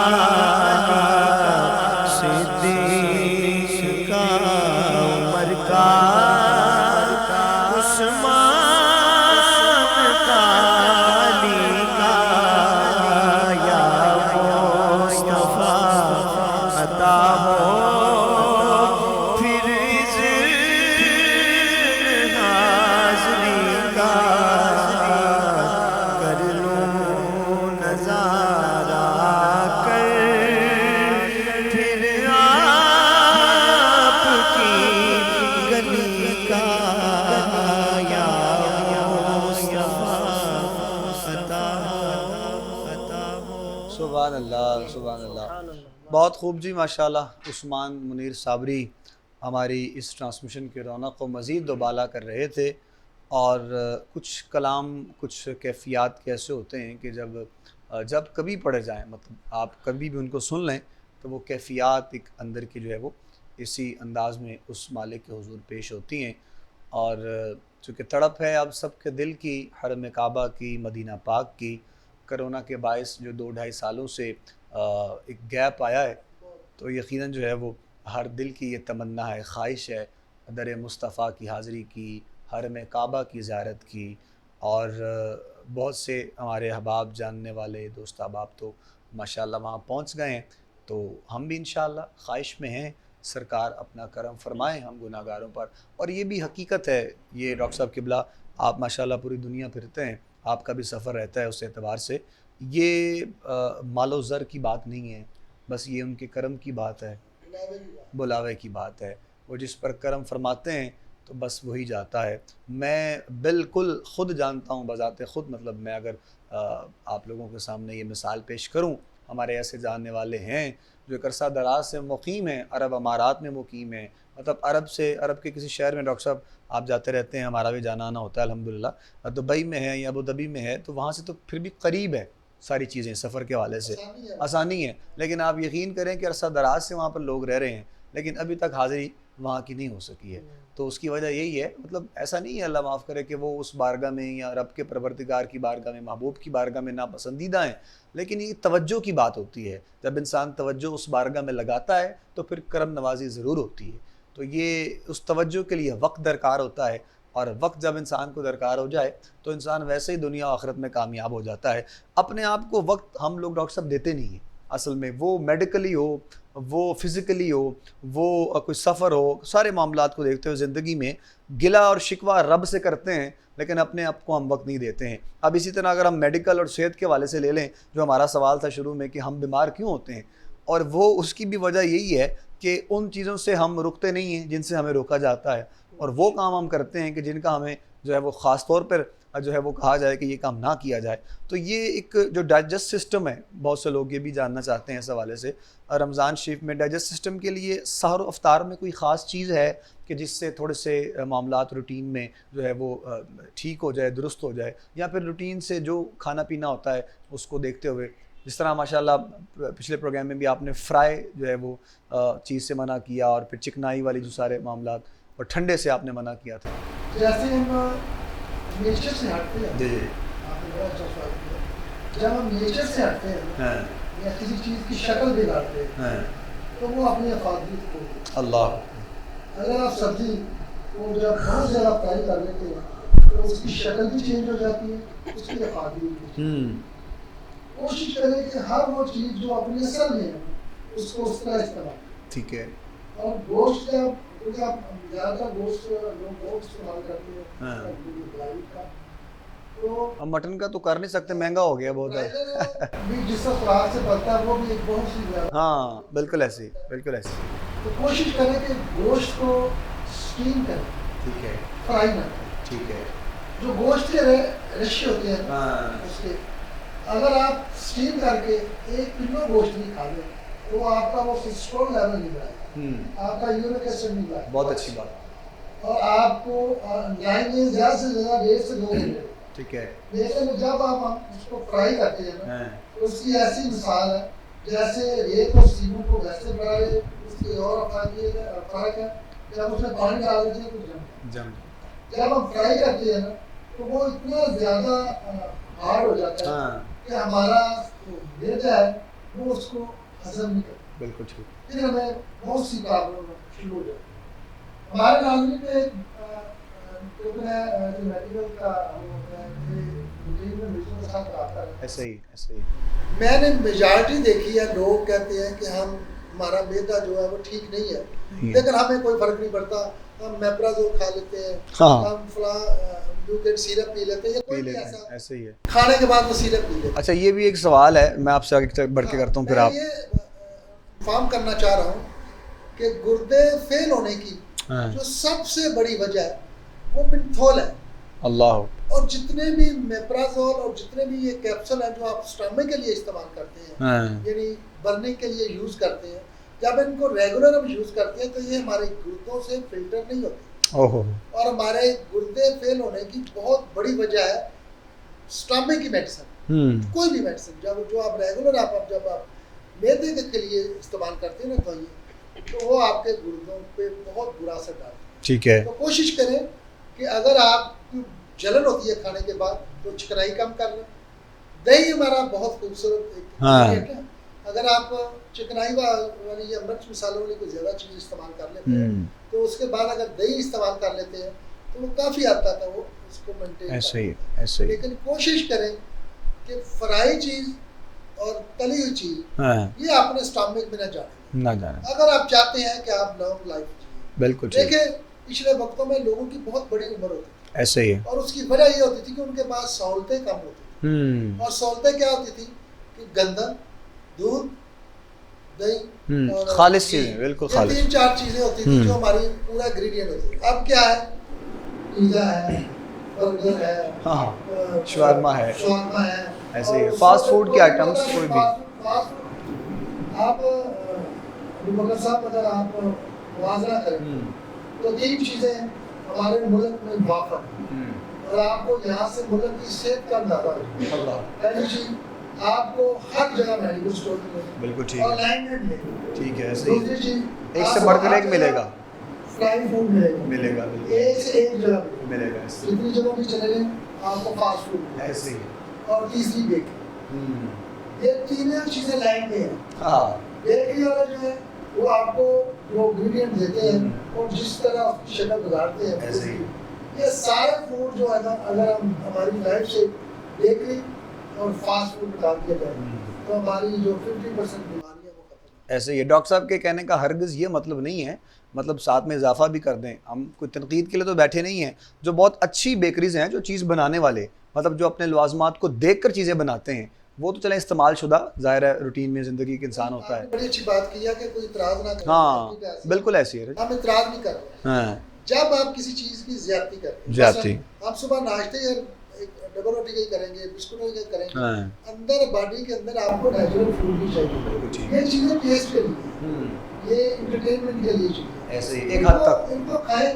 صدیق کا عمر کا عثمان کا علی کا یا مصطفیٰ عطا ہو پھر اذن حاضری کا کر لوں نظارہ کر پھر آپ کی گلی کا یا مصطفیٰ عطا ہو سبحان اللہ سبحان اللہ، بہت خوب جی ماشاءاللہ۔ عثمان منیر صابری ہماری اس ٹرانسمیشن کی رونق کو مزید دوبالا کر رہے تھے، اور کچھ کلام کچھ کیفیات کیسے ہوتے ہیں کہ جب کبھی پڑھے جائیں، مطلب آپ کبھی بھی ان کو سن لیں تو وہ کیفیات ایک اندر کی جو ہے وہ اسی انداز میں اس مالک کے حضور پیش ہوتی ہیں، اور چونکہ تڑپ ہے اب سب کے دل کی حرم کعبہ کی، مدینہ پاک کی، کرونا کے باعث جو 2-2.5 سالوں سے ایک گیپ آیا ہے، تو یقیناً جو ہے وہ ہر دل کی یہ تمنا ہے، خواہش ہے در مصطفیٰ کی حاضری کی، حرم کعبہ کی زیارت کی، اور بہت سے ہمارے احباب، جاننے والے دوست احباب تو ماشاءاللہ وہاں پہنچ گئے ہیں، تو ہم بھی انشاءاللہ خواہش میں ہیں سرکار اپنا کرم فرمائیں ہم گناہ گاروں پر۔ اور یہ بھی حقیقت ہے، یہ ڈاکٹر صاحب قبلہ آپ ماشاءاللہ پوری دنیا پھرتے ہیں، آپ کا بھی سفر رہتا ہے، اس اعتبار سے یہ مال و زر کی بات نہیں ہے، بس یہ ان کے کرم کی بات ہے، بلاوے کی بات ہے، وہ جس پر کرم فرماتے ہیں تو بس وہی جاتا ہے۔ میں بالکل خود جانتا ہوں بذات خود، مطلب میں اگر آپ لوگوں کے سامنے یہ مثال پیش کروں، ہمارے ایسے جاننے والے ہیں جو ایک عرصہ دراز سے مقیم ہیں، عرب امارات میں مقیم ہیں، مطلب عرب کے کسی شہر میں ڈاکٹر صاحب آپ جاتے رہتے ہیں، ہمارا بھی جانا آنا ہوتا ہے الحمدللہ، دبئی میں ہے یا ابوظہبی میں ہے، تو وہاں سے تو پھر بھی قریب ہے ساری چیزیں، سفر کے حوالے سے آسانی ہے، لیکن آپ یقین کریں کہ عرصہ دراز سے وہاں پر لوگ رہ رہے ہیں، لیکن ابھی تک حاضری وہاں کی نہیں ہو سکی ہے۔ تو اس کی وجہ یہی ہے، مطلب ایسا نہیں ہے اللہ معاف کرے کہ وہ اس بارگاہ میں یا رب کے پروردگار کی بارگاہ میں، محبوب کی بارگاہ میں ناپسندیدہ ہیں، لیکن یہ توجہ کی بات ہوتی ہے، جب انسان توجہ اس بارگاہ میں لگاتا ہے تو پھر کرم نوازی ضرور ہوتی ہے۔ تو یہ اس توجہ کے لیے وقت درکار ہوتا ہے، اور وقت جب انسان کو درکار ہو جائے تو انسان ویسے ہی دنیا و آخرت میں کامیاب ہو جاتا ہے۔ اپنے آپ کو وقت ہم لوگ ڈاکٹر صاحب دیتے نہیں ہیں، اصل میں وہ میڈیکلی ہو وہ فزیکلی ہو، وہ کوئی سفر ہو، سارے معاملات کو دیکھتے ہوئے زندگی میں گلہ اور شکوہ رب سے کرتے ہیں، لیکن اپنے آپ کو ہم وقت نہیں دیتے ہیں. اب اسی طرح اگر ہم میڈیکل اور صحت کے حوالے سے لے لیں، جو ہمارا سوال تھا شروع میں کہ ہم بیمار کیوں ہوتے ہیں، اور وہ اس کی بھی وجہ یہی ہے کہ ان چیزوں سے ہم رکتے نہیں ہیں جن سے ہمیں روکا جاتا ہے، اور وہ کام ہم کرتے ہیں کہ جن کا ہمیں جو ہے وہ خاص طور پر جو ہے وہ کہا جائے کہ یہ کام نہ کیا جائے. تو یہ ایک جو ڈائجسٹ سسٹم ہے، بہت سے لوگ یہ بھی جاننا چاہتے ہیں اس حوالے سے، رمضان شریف میں ڈائجسٹ سسٹم کے لیے سحر و افطار میں کوئی خاص چیز ہے کہ جس سے تھوڑے سے معاملات روٹین میں جو ہے وہ ٹھیک ہو جائے، درست ہو جائے، یا پھر روٹین سے جو کھانا پینا ہوتا ہے اس کو دیکھتے ہوئے، جس طرح ماشاءاللہ پچھلے پروگرام میں بھی آپ نے فرائی جو ہے وہ چیز سے منع کیا، اور پھر چکنائی والی جو سارے معاملات اور ٹھنڈے سے آپ نے منع کیا تھا. جیسے ہم نیچر سے ہٹتے ہیں، جی آپ نے بڑا اچھا سوال کیا. جب ہم نیچر سے ہٹتے ہیں یا کسی چیز کی شکل بگاڑتے ہیں تو وہ اپنی افادیت کو، اللہ، اگر آپ سبزی کو جب بہت زیادہ فرائی کر لیتے ہیں تو اس کی شکل بھی چینج ہو جاتی ہے، اس کی افادیت بھی. کوشش کریں کہ ہر وہ چیز جو اپنی اصل میں ہے اس کو اس طرح استعمال کریں. ٹھیک ہے. اور گوشت جب کیونکہ آپ زیادہ تر گوشت لوگ بہت استعمال کرتے ہیں تو اب مٹن کا تو کر نہیں سکتے، مہنگا ہو گیا بہت. بھی جس کا خوراک سے بنتا ہے وہ بھی ایک بہت سی زیادہ. ہاں بالکل ایسے ہی، بالکل ایسے. تو کوشش کریں کہ گوشت کو اسٹیم کریں. ٹھیک ہے. فرائی نہ کریں. ٹھیک ہے. جو گوشت کے رشے ہوتے ہیں اس کے، اگر آپ اسٹیم کر کے 1 کلو گوشت بھی کھا لیں تو آپ کا وہ کولیسٹرول لیول نہیں بڑھائے گا، آپ کا یورک ایسڈ نہیں بڑھائے گا. بہت اچھی بات. اور آپ کو لائن میں زیادہ سے زیادہ 1.5 سے 2 گھنٹے. ٹھیک ہے. لیکن جب آپ اس کو فرائی کرتے ہیں نا تو اس کی ایسی مثال ہے جیسے ریت اور سیمنٹ کو ویسے بڑھائے، اس کی اور فرق ہے جب اس میں پانی ڈال دیتے ہیں تو جم. جب ہم فرائی کرتے ہیں نا تو وہ اتنا زیادہ ہارڈ ہو جاتا ہے کہ ہمارا میدا ہے وہ اس کو ہضم نہیں کرتا. بالکل ٹھیک. پھر ہمیں بہت سی پرابلم شروع ہو جاتی ہے. ہمارے ناظرین پہ ایسے ہی ایسے ہی میں نے میجارٹی دیکھی ہے، لوگ کہتے ہیں کہ ہمارا میدا جو ہے وہ ٹھیک نہیں ہے، لیکن ہمیں کوئی فرق نہیں پڑتا، ہم میپرازول کھا لیتے ہیں، ہم فلاں سیرپ پی لیتے ہیں، ایسے ہی ہے، کھانے کے بعد وہ سیرپ پی لیتے ہیں. اچھا یہ بھی ایک سوال ہے، میں آپ سے آگے بڑھ کے کرتا ہوں. پھر آپ یہ فارم کرنا چاہ رہا ہوں کہ گردے فیل ہونے کی جو سب سے بڑی وجہ ہے وہ منتھول ہے. اللہ. اور جتنے بھی میپرازول اور جتنے بھی یہ کیپسول ہیں جو آپ اسٹامک کے لیے استعمال کرتے ہیں، یعنی برننگ کے لیے یوز کرتے ہیں، جب ان کو ریگولر ہم یوز کرتے ہیں تو یہ ہمارے گردوں سے فلٹر نہیں ہوتے، اور ہمارے گردے فیل ہونے کی بہت بڑی وجہ ہے اسٹامک کی میڈیسن. کوئی بھی میڈیسن جو آپ ریگولر جب آپ میدے کے لیے استعمال کرتے ہیں نا تو وہ آپ کے گردوں پہ بہت برا اثر ڈالتا ہے. ٹھیک ہے. تو کوشش کریں کہ اگر آپ جلن ہوتی ہے کھانے کے بعد تو چکنائی کم کر لیں. دہی ہمارا بہت خوبصورت ایک ہے، اگر آپ چکنائی والی یا مرچ مسالوں والی کوئی زیادہ چیز استعمال کر لیتے ہیں تو اس کے بعد اگر دہی استعمال کر لیتے ہیں تو وہ کافی حد تک وہ اس کو مینٹین کرتے ہیں. لیکن کوشش کریں کہ فرائی چیز اور تلی ہوئی چیز یہ اپنے اسٹامک میں نہ جانے. اگر آپ چاہتے ہیں کہ آپ لانگ لائف جیئیں، بالکل دیکھیں پچھلے وقتوں میں لوگوں کی بہت بڑی عمر ہوتی تھی، ایسے ہی ہے، اور اس کی وجہ یہ ہوتی تھی کہ ان کے پاس سہولتیں کم ہوتی تھیں. اور سہولتیں کیا ہوتی تھی کہ گندم، دودھ، دہی اور خالص چیزیں، بالکل خالص، 3-4 چیزیں ہوتی تھیں جو ہماری پورا انگریڈینٹ ہوتی تھی. اب کیا ہے، پیزا ہے، برگر ہے، شاورما ہے، ایسے ہی فاسٹ فوڈ کے آئٹمس کوئی بھی. آپ ابوبکر صاحب اگر آپ موازنہ کریں تو 3 چیزیں ہمارے ملک میں واقع ہیں اور آپ کو یہاں سے ملک کی صحت کا اندازہ ہوگا. پہلی چیز آپ کو ہر جگہ میڈیکل اسٹور ملے گا، بالکل ٹھیک اور ہے، لائن میں ملے گا. ٹھیک ہے، ایسے دوسری ہی چیز ایک سے بڑھ کر ایک ملے گا، فرائی فوڈ ملے گا، ایک سے ایک جگہ ملے گا، جتنی جگہ بھی چلے گئے آپ کو فاسٹ فوڈ. ایسے ہی. اور تیسری بیکری. یہ تینوں چیزیں لائن پہ ہیں. بیکری والا جو ہے وہ آپ کو جو انگریڈینٹ دیتے ہیں اور جس طرح اس کی شکل گزارتے ہیں، ایسے ہی یہ سارے فوڈ جو ہے نا اگر ہم ہماری لائف سے بیکری اور فاسٹ فوڈ نکال دیا جائے تو ہماری جو 50% بیماریاں وہ ختم. ایسے ہی ڈاکٹر صاحب کے کہنے کا ہرگز یہ مطلب نہیں ہے، مطلب ساتھ میں اضافہ بھی کر دیں، ہم کوئی تنقید کے لیے تو بیٹھے نہیں ہیں. جو بہت اچھی بیکریز ہیں، جو چیز بنانے والے، مطلب جو اپنے لوازمات کو دیکھ کر چیزیں بناتے ہیں، وہ تو چلیں استعمال شدہ، ظاہر ہے روٹین میں زندگی کے انسان ہوتا ہے. بڑی اچھی بات کی ہے کہ کوئی اعتراض نہ کرے. ہاں بالکل ایسی ہے. ہم اعتراض نہیں کر رہے. ہاں جب آپ کسی چیز کی زیادتی کرتے ہیں، زیادتی، آپ صبح ناشتے ڈبل روٹی کا کریں گے، بسکٹ کا کریں گے، ہاں اندر باڈی کے اندر آپ کو نیچرل فوڈ بھی چاہیے. یہ چیزیں ٹیسٹ کے لیے، یہ انٹرٹینمنٹ کے لیے چاہیے. ایسے ہی ایک حد تک ان کو کھائیں،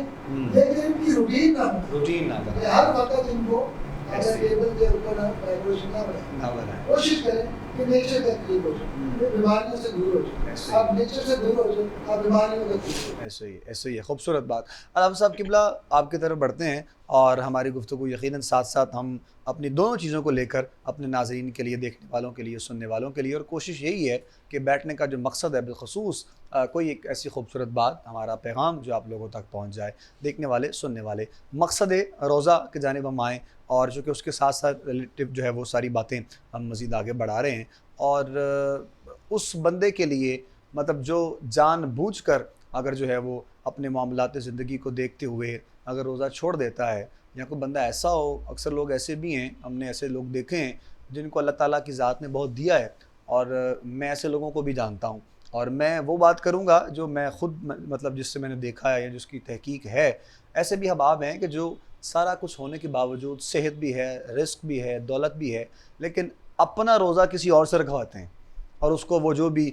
لیکن ان کی روٹین نہ ہو. روٹین نہ کریں، ہر وقت ان کو اگر ٹیبل کے اوپر ڈیکوریشن نہ بنائیں. کوشش کریں کہ نیچر کا قریب ہو جائے، بیماریوں سے دور ہو جائے. آپ نیچر سے دور ہو جائیں، آپ بیماریوں سے دور ہو جائیں. ایسے ہی ہے. خوبصورت بات. علامہ صاحب قبلہ آپ کی طرف بڑھتے ہیں، اور ہماری گفتگو یقیناً ساتھ ساتھ ہم اپنی دونوں چیزوں کو لے کر اپنے ناظرین کے لیے، دیکھنے والوں کے لیے، سننے والوں کے لیے، اور کوشش یہی ہے کہ بیٹھنے کا جو مقصد ہے بالخصوص کوئی ایک ایسی خوبصورت بات، ہمارا پیغام جو آپ لوگوں تک پہنچ جائے، دیکھنے والے سننے والے. مقصد روزہ کی جانب ہم آئیں، اور چونکہ اس کے ساتھ ساتھ ریلیٹیو جو ہے وہ ساری باتیں ہم مزید آگے بڑھا رہے ہیں. اور اس بندے کے لیے مطلب جو جان بوجھ کر اگر جو ہے وہ اپنے معاملات زندگی کو دیکھتے ہوئے اگر روزہ چھوڑ دیتا ہے، یا کوئی بندہ ایسا ہو، اکثر لوگ ایسے بھی ہیں، ہم نے ایسے لوگ دیکھے ہیں جن کو اللہ تعالیٰ کی ذات نے بہت دیا ہے، اور میں ایسے لوگوں کو بھی جانتا ہوں. اور میں وہ بات کروں گا جو میں خود مطلب جس سے میں نے دیکھا ہے یا جس کی تحقیق ہے. ایسے بھی احباب ہیں کہ جو سارا کچھ ہونے کے باوجود، صحت بھی ہے، رزق بھی ہے، دولت بھی ہے، لیکن اپنا روزہ کسی اور سے رکھواتے ہیں، اور اس کو وہ جو بھی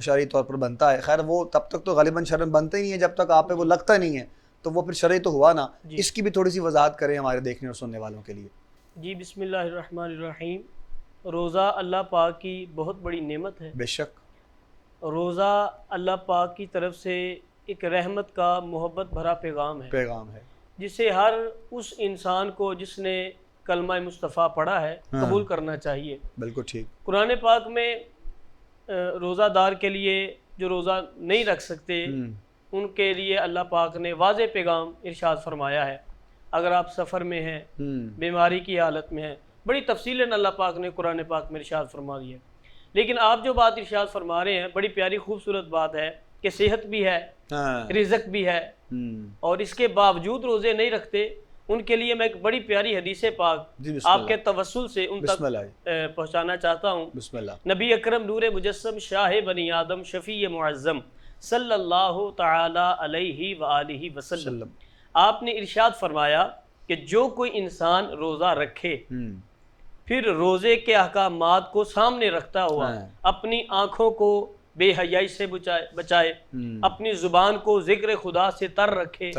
شرعی طور پر بنتا ہے، خیر وہ تب تک تو غالباً شرم بنتا ہی نہیں ہے جب تک آپ پہ وہ لگتا نہیں ہے، تو وہ پھر شرعی تو ہوا نا. اس کی بھی تھوڑی سی وضاحت کریں ہمارے دیکھنے اور سننے والوں کے لیے. جی بسم اللہ الرحمن الرحیم. روزہ اللہ پاک کی بہت بڑی نعمت ہے. بے شک روزہ اللہ پاک کی طرف سے ایک رحمت کا محبت بھرا پیغام ہے جسے ہر اس انسان کو جس نے کلمہ مصطفیٰ پڑھا ہے قبول کرنا چاہیے. بالکل ٹھیک. قرآن پاک میں روزہ دار کے لیے جو روزہ نہیں رکھ سکتے ان کے لیے اللہ پاک نے واضح پیغام ارشاد فرمایا ہے. اگر آپ سفر میں ہیں، بیماری کی حالت میں ہیں، بڑی تفصیلاً اللہ پاک نے قرآن پاک میں ارشاد فرما دیا ہے. لیکن آپ جو بات ارشاد فرما رہے ہیں بڑی پیاری خوبصورت بات ہے کہ صحت بھی ہے، رزق بھی ہے، اور اس کے باوجود روزے نہیں رکھتے. ان کے لیے میں ایک بڑی پیاری حدیث پاک آپ کے توسل سے ان تک پہنچانا چاہتا ہوں. بسم اللہ. نبی اکرم نور مجسم شاہ بنی آدم شفیع معظم صلی اللہ تعالی علیہ وآلہ وسلم، آپ نے ارشاد فرمایا کہ جو کوئی انسان روزہ رکھے پھر روزے کے احکامات کو سامنے رکھتا ہوا اپنی آنکھوں کو بے حیائی سے بچائے، اپنی زبان کو ذکر خدا سے تر رکھے،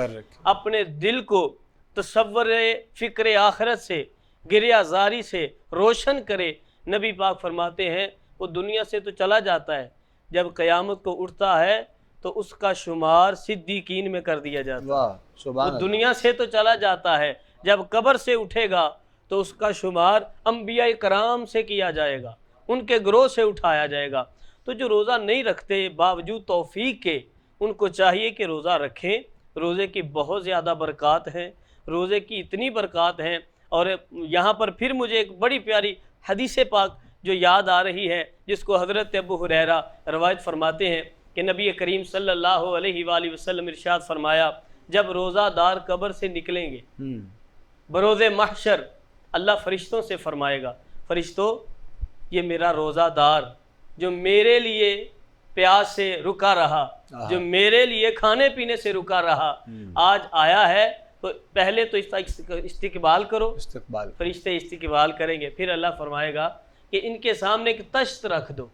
اپنے دل کو تصور فکر آخرت سے، گریہ زاری سے روشن کرے. نبی پاک فرماتے ہیں وہ دنیا سے تو چلا جاتا ہے، جب قیامت کو اٹھتا ہے تو اس کا شمار صدیقین میں کر دیا جاتا ہے. وہ دنیا سے تو چلا جاتا ہے، جب قبر سے اٹھے گا تو اس کا شمار انبیاء کرام سے کیا جائے گا، ان کے گروہ سے اٹھایا جائے گا. تو جو روزہ نہیں رکھتے باوجود توفیق کے، ان کو چاہیے کہ روزہ رکھیں. روزے کی بہت زیادہ برکات ہیں، روزے کی اتنی برکات ہیں. اور یہاں پر پھر مجھے ایک بڑی پیاری حدیث پاک جو یاد آ رہی ہے، جس کو حضرت ابو ہریرہ روایت فرماتے ہیں کہ نبی کریم صلی اللہ علیہ وآلہ وسلم ارشاد فرمایا، جب روزہ دار قبر سے نکلیں گے بروز محشر، اللہ فرشتوں سے فرمائے گا، فرشتوں یہ میرا روزہ دار جو میرے لیے پیاس سے رکا رہا، جو میرے لیے کھانے پینے سے رکا رہا، آج آیا ہے تو پہلے تو اس کا استقبال کرو. فرشتے استقبال کریں گے. پھر اللہ فرمائے گا کہ ان کے سامنے ایک تشت رکھ دو.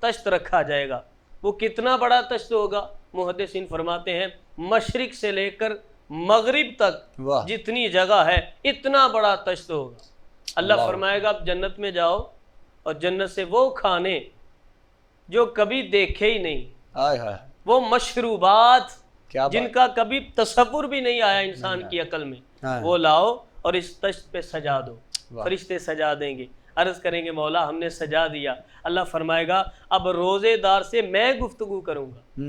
تشت رکھا جائے گا. وہ کتنا بڑا تشت ہوگا؟ محدثین فرماتے ہیں مشرق سے لے کر مغرب تک جتنی جگہ ہے اتنا بڑا تشت ہوگا. اللہ فرمائے گا اب جنت میں جاؤ اور جنت سے وہ کھانے جو کبھی دیکھے ہی نہیں، وہ مشروبات جن کا کبھی تصور بھی نہیں آیا انسان کی عقل میں، وہ لاؤ اور اس تشت پہ سجا دو. فرشتے سجا دیں گے. عرض کریں گے مولا ہم نے سجا دیا. اللہ فرمائے گا اب روزے دار سے میں گفتگو کروں گا.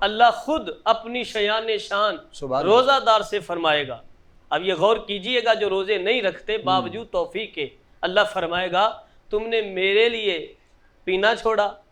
اللہ خود اپنی شیان شان روزہ دار سے فرمائے گا. اب یہ غور کیجئے گا جو روزے نہیں رکھتے باوجود توفیق کے، اللہ فرمائے گا تم نے میرے لیے پینا چھوڑا،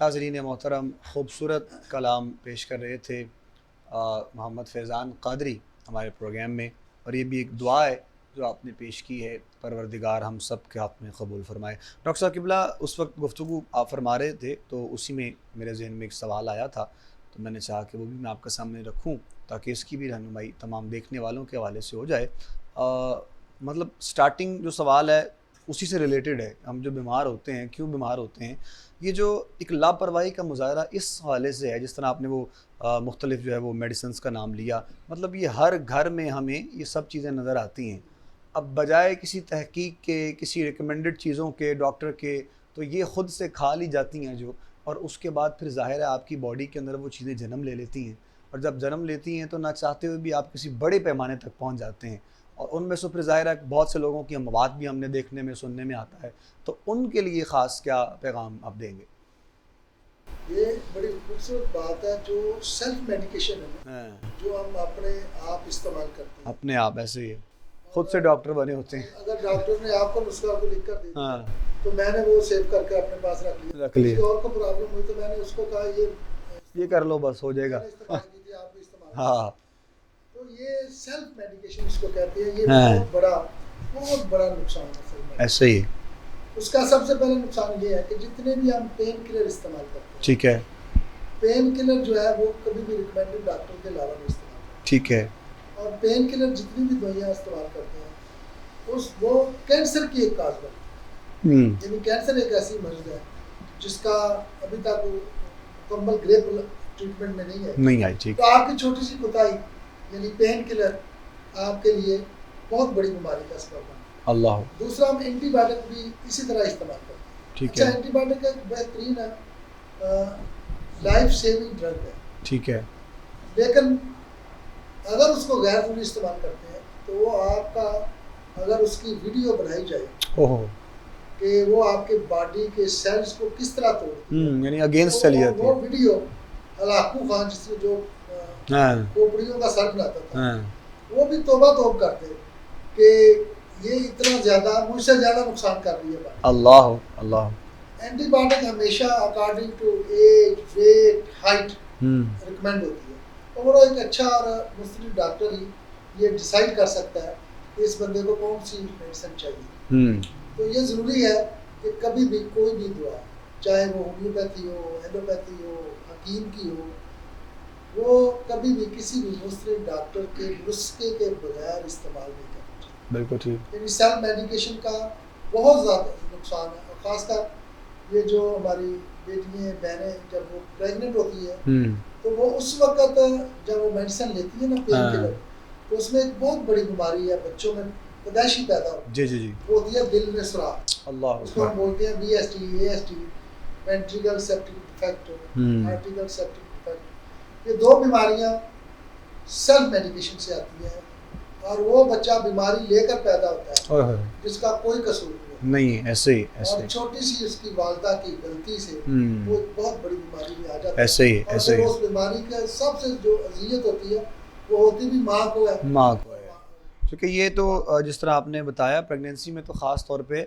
ناظرین محترم، خوبصورت کلام پیش کر رہے تھے محمد فیضان قادری ہمارے پروگرام میں، اور یہ بھی ایک دعا ہے جو آپ نے پیش کی ہے، پروردگار ہم سب کے حق میں قبول فرمائے۔ ڈاکٹر صاحب قبلہ، اس وقت گفتگو آپ فرما رہے تھے تو اسی میں میرے ذہن میں ایک سوال آیا تھا، تو میں نے چاہا کہ وہ بھی میں آپ کے سامنے رکھوں تاکہ اس کی بھی رہنمائی تمام دیکھنے والوں کے حوالے سے ہو جائے۔ مطلب سٹارٹنگ جو سوال ہے اسی سے ریلیٹڈ ہے، ہم جو بیمار ہوتے ہیں کیوں بیمار ہوتے ہیں، یہ جو ایک لاپرواہی کا مظاہرہ اس حوالے سے ہے، جس طرح آپ نے وہ مختلف جو ہے وہ میڈیسنز کا نام لیا، مطلب یہ ہر گھر میں ہمیں یہ سب چیزیں نظر آتی ہیں، اب بجائے کسی تحقیق کے، کسی ریکمنڈڈ چیزوں کے، ڈاکٹر کے، تو یہ خود سے کھا لی جاتی ہیں جو، اور اس کے بعد پھر ظاہر ہے آپ کی باڈی کے اندر وہ چیزیں جنم لے لیتی ہیں، اور جب جنم لیتی ہیں تو نہ چاہتے ہوئے بھی آپ کسی بڑے پیمانے تک پہنچ جاتے ہیں، اور ان میں سے پھر ظاہر ہے بہت سے لوگوں کی مواد بھی ہم نے دیکھنے میں سننے میں آتا ہے، تو ان کے لیے خاص کیا پیغام آپ دیں گے؟ یہ بڑی خوبصورت بات ہے جو سیلف میڈیکیشن ہے جو ہم اپنے آپ استعمال کرتے ہیں، اپنے آپ ایسے ہی خود سے ڈاکٹر بنے ہوتے ہیں۔ اگر ڈاکٹر نے آپ کو نسخہ کو لکھ کر دے دیا تو میں نے وہ سیو کر کے اپنے پاس رکھ لیا، کسی اور کو پرابلم ہوئی تو میں نے اس کو کہا یہ کر لو بس ہو جائے گا، استعمال کیجیے، آپ بھی استعمال ہاں، تو یہ سیلف میڈیکیشن اس کو کہتے ہیں، یہ بہت بڑا نقصان ہے۔ ایسے ہی اس کا سب سے پہلے نقصان یہ ہے کہ جتنے بھی ہم پین کلر استعمال کرتے ہیں، ٹھیک ہے، پین کلر جو ہے وہ کبھی بھی ریکمینڈڈ ڈاکٹر کے علاوہ نہیں استعمال کرتے، ٹھیک ہے، اور پین کلر جتنی بھی دوائیاں استعمال کرتے ہیں وہ کینسر کی ایک کاز بنتی ہے، یعنی کینسر ایک ایسی مرض ہے جس کا ابھی تک مکمل گریپ ٹریٹمنٹ میں نہیں آئی، ٹھیک، تو آپ کی چھوٹی سی کوتاہی یعنی پین کلر آپ کے لیے بہت بڑی بیماری کا سبب بنتا ہے۔ اللہ، دوسرا ہم اینٹی بایوٹک بھی اسی طرح استعمال کرتے ہیں، ٹھیک اچھا ہے، اینٹی بایوٹک ایک بہترین لائف سیونگ ڈرگ ہے، ٹھیک ہے، لیکن اگر اس کو غیر ضروری استعمال کرتے ہیں تو وہ آپ کا، اگر اس کی ویڈیو بنائی جائے اوہ، کہ وہ آپ کے باڈی کے سیلز کو کس طرح توڑتی ہے، یعنی اگینسٹ چلی جاتی وہ ہے، ویڈیو ہلاکو خان جس نے جو کھوپڑیوں کا سر بناتا تھا وہ بھی توبہ توب کرتے کہ یہ اتنا زیادہ مجھ سے زیادہ نقصان کر رہی ہے باڈی۔ اللہ اللہ، اینٹی بایوٹک ہمیشہ according to age, weight, height recommend ہوتی ہے، اور وہ ایک اچھا اور مستقل ڈاکٹر ہی یہ ڈیسائیڈ کر سکتا ہے کہ اس بندے کو کون سی میڈیسن چاہیے۔ تو یہ ضروری ہے کہ کبھی بھی کوئی بھی دوا، چاہے وہ ہومیوپیتھی ہو، ایلوپیتھی ہو، حکیم کی ہو، وہ کبھی بھی کسی بھی مستقل ڈاکٹر کے نسخے کے بغیر استعمال نہیں کرنا چاہیے۔ بالکل ٹھیک، یعنی سیلف میڈیکیشن کا بہت زیادہ نقصان ہے، اور خاص کر یہ جو ہماری بیٹیاں بہنیں جب وہ پریگننٹ ہوتی ہے تو وہ اس وقت جب وہ میڈیسن لیتی ہے نا پین کلر، تو اس میں ایک بہت بڑی بیماری ہے بچوں میں پیدائشی پیدا ہوتی ہے، جی، وہ ہوتی ہے دل میں سوراخ، اللہ، اس کو ہم بولتے ہیں VSD ASD، ventricle septic defect, آرٹریکل سیپٹک ڈیفیکٹ۔ یہ دو بیماریاں سیلف میڈیکیشن سے آتی ہیں، اور وہ بچہ بیماری لے کر پیدا ہوتا ہے جس کا کوئی قصور نہیں، ایسے ہی، اور چھوٹی سی اس کی والدہ کی غلطی سے وہ ایک بہت بڑی بیماری میں آ جاتا ہے، ایسے ہی، اور پھر اس بیماری کا سب سے جو اذیت ہوتی ہے وہ ہوتی بھی ماں کو ہے، کیونکہ یہ تو جس طرح آپ نے بتایا پریگنینسی میں تو خاص طور پہ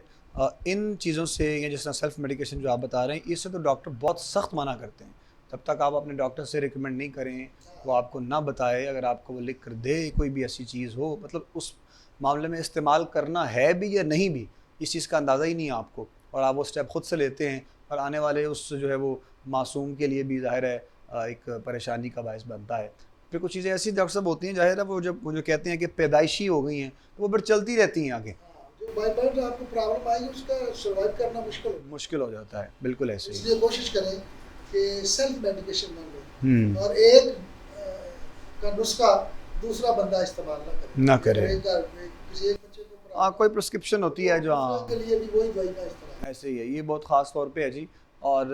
ان چیزوں سے، یا جس طرح سیلف میڈیکیشن جو آپ بتا رہے ہیں، اس سے تو ڈاکٹر بہت سخت منع کرتے ہیں، جب تک آپ اپنے ڈاکٹر سے ریکمینڈ نہیں کریں، وہ آپ کو نہ بتائے، اگر آپ کو وہ لکھ کر دے کوئی بھی ایسی چیز ہو، مطلب اس معاملے میں استعمال کرنا ہے بھی یا نہیں بھی، اس چیز کا اندازہ ہی نہیں ہے آپ کو، اور آپ وہ اسٹیپ خود سے لیتے ہیں، اور آنے والے اس جو ہے وہ معصوم کے لیے بھی ظاہر ہے ایک پریشانی کا باعث بنتا ہے۔ پھر کچھ چیزیں ایسی ڈاکٹر صاحب ہوتی ہیں ظاہر ہے وہ جو کہتے ہیں کہ پیدائشی ہو گئی ہیں، وہ پھر چلتی رہتی ہیں آگے، جو بائی برتھ آپ کو پرابلم آئی اس کا سروائیو کرنا مشکل ہو جاتا ہے، بالکل ایسے اس ہی، لیے کوشش کریں کہ سیلف میڈیکیشن نہ لیں، اور ایک کا نسخہ دوسرا بندہ استعمال نہ کرے کسی ایک بچے کو کوئی پرسکرپشن ہوتی ہے جو کے لیے بھی وہی دوائی کا استعمال ایسے ہی ہے. یہ بہت خاص طور پہ ہے جی. اور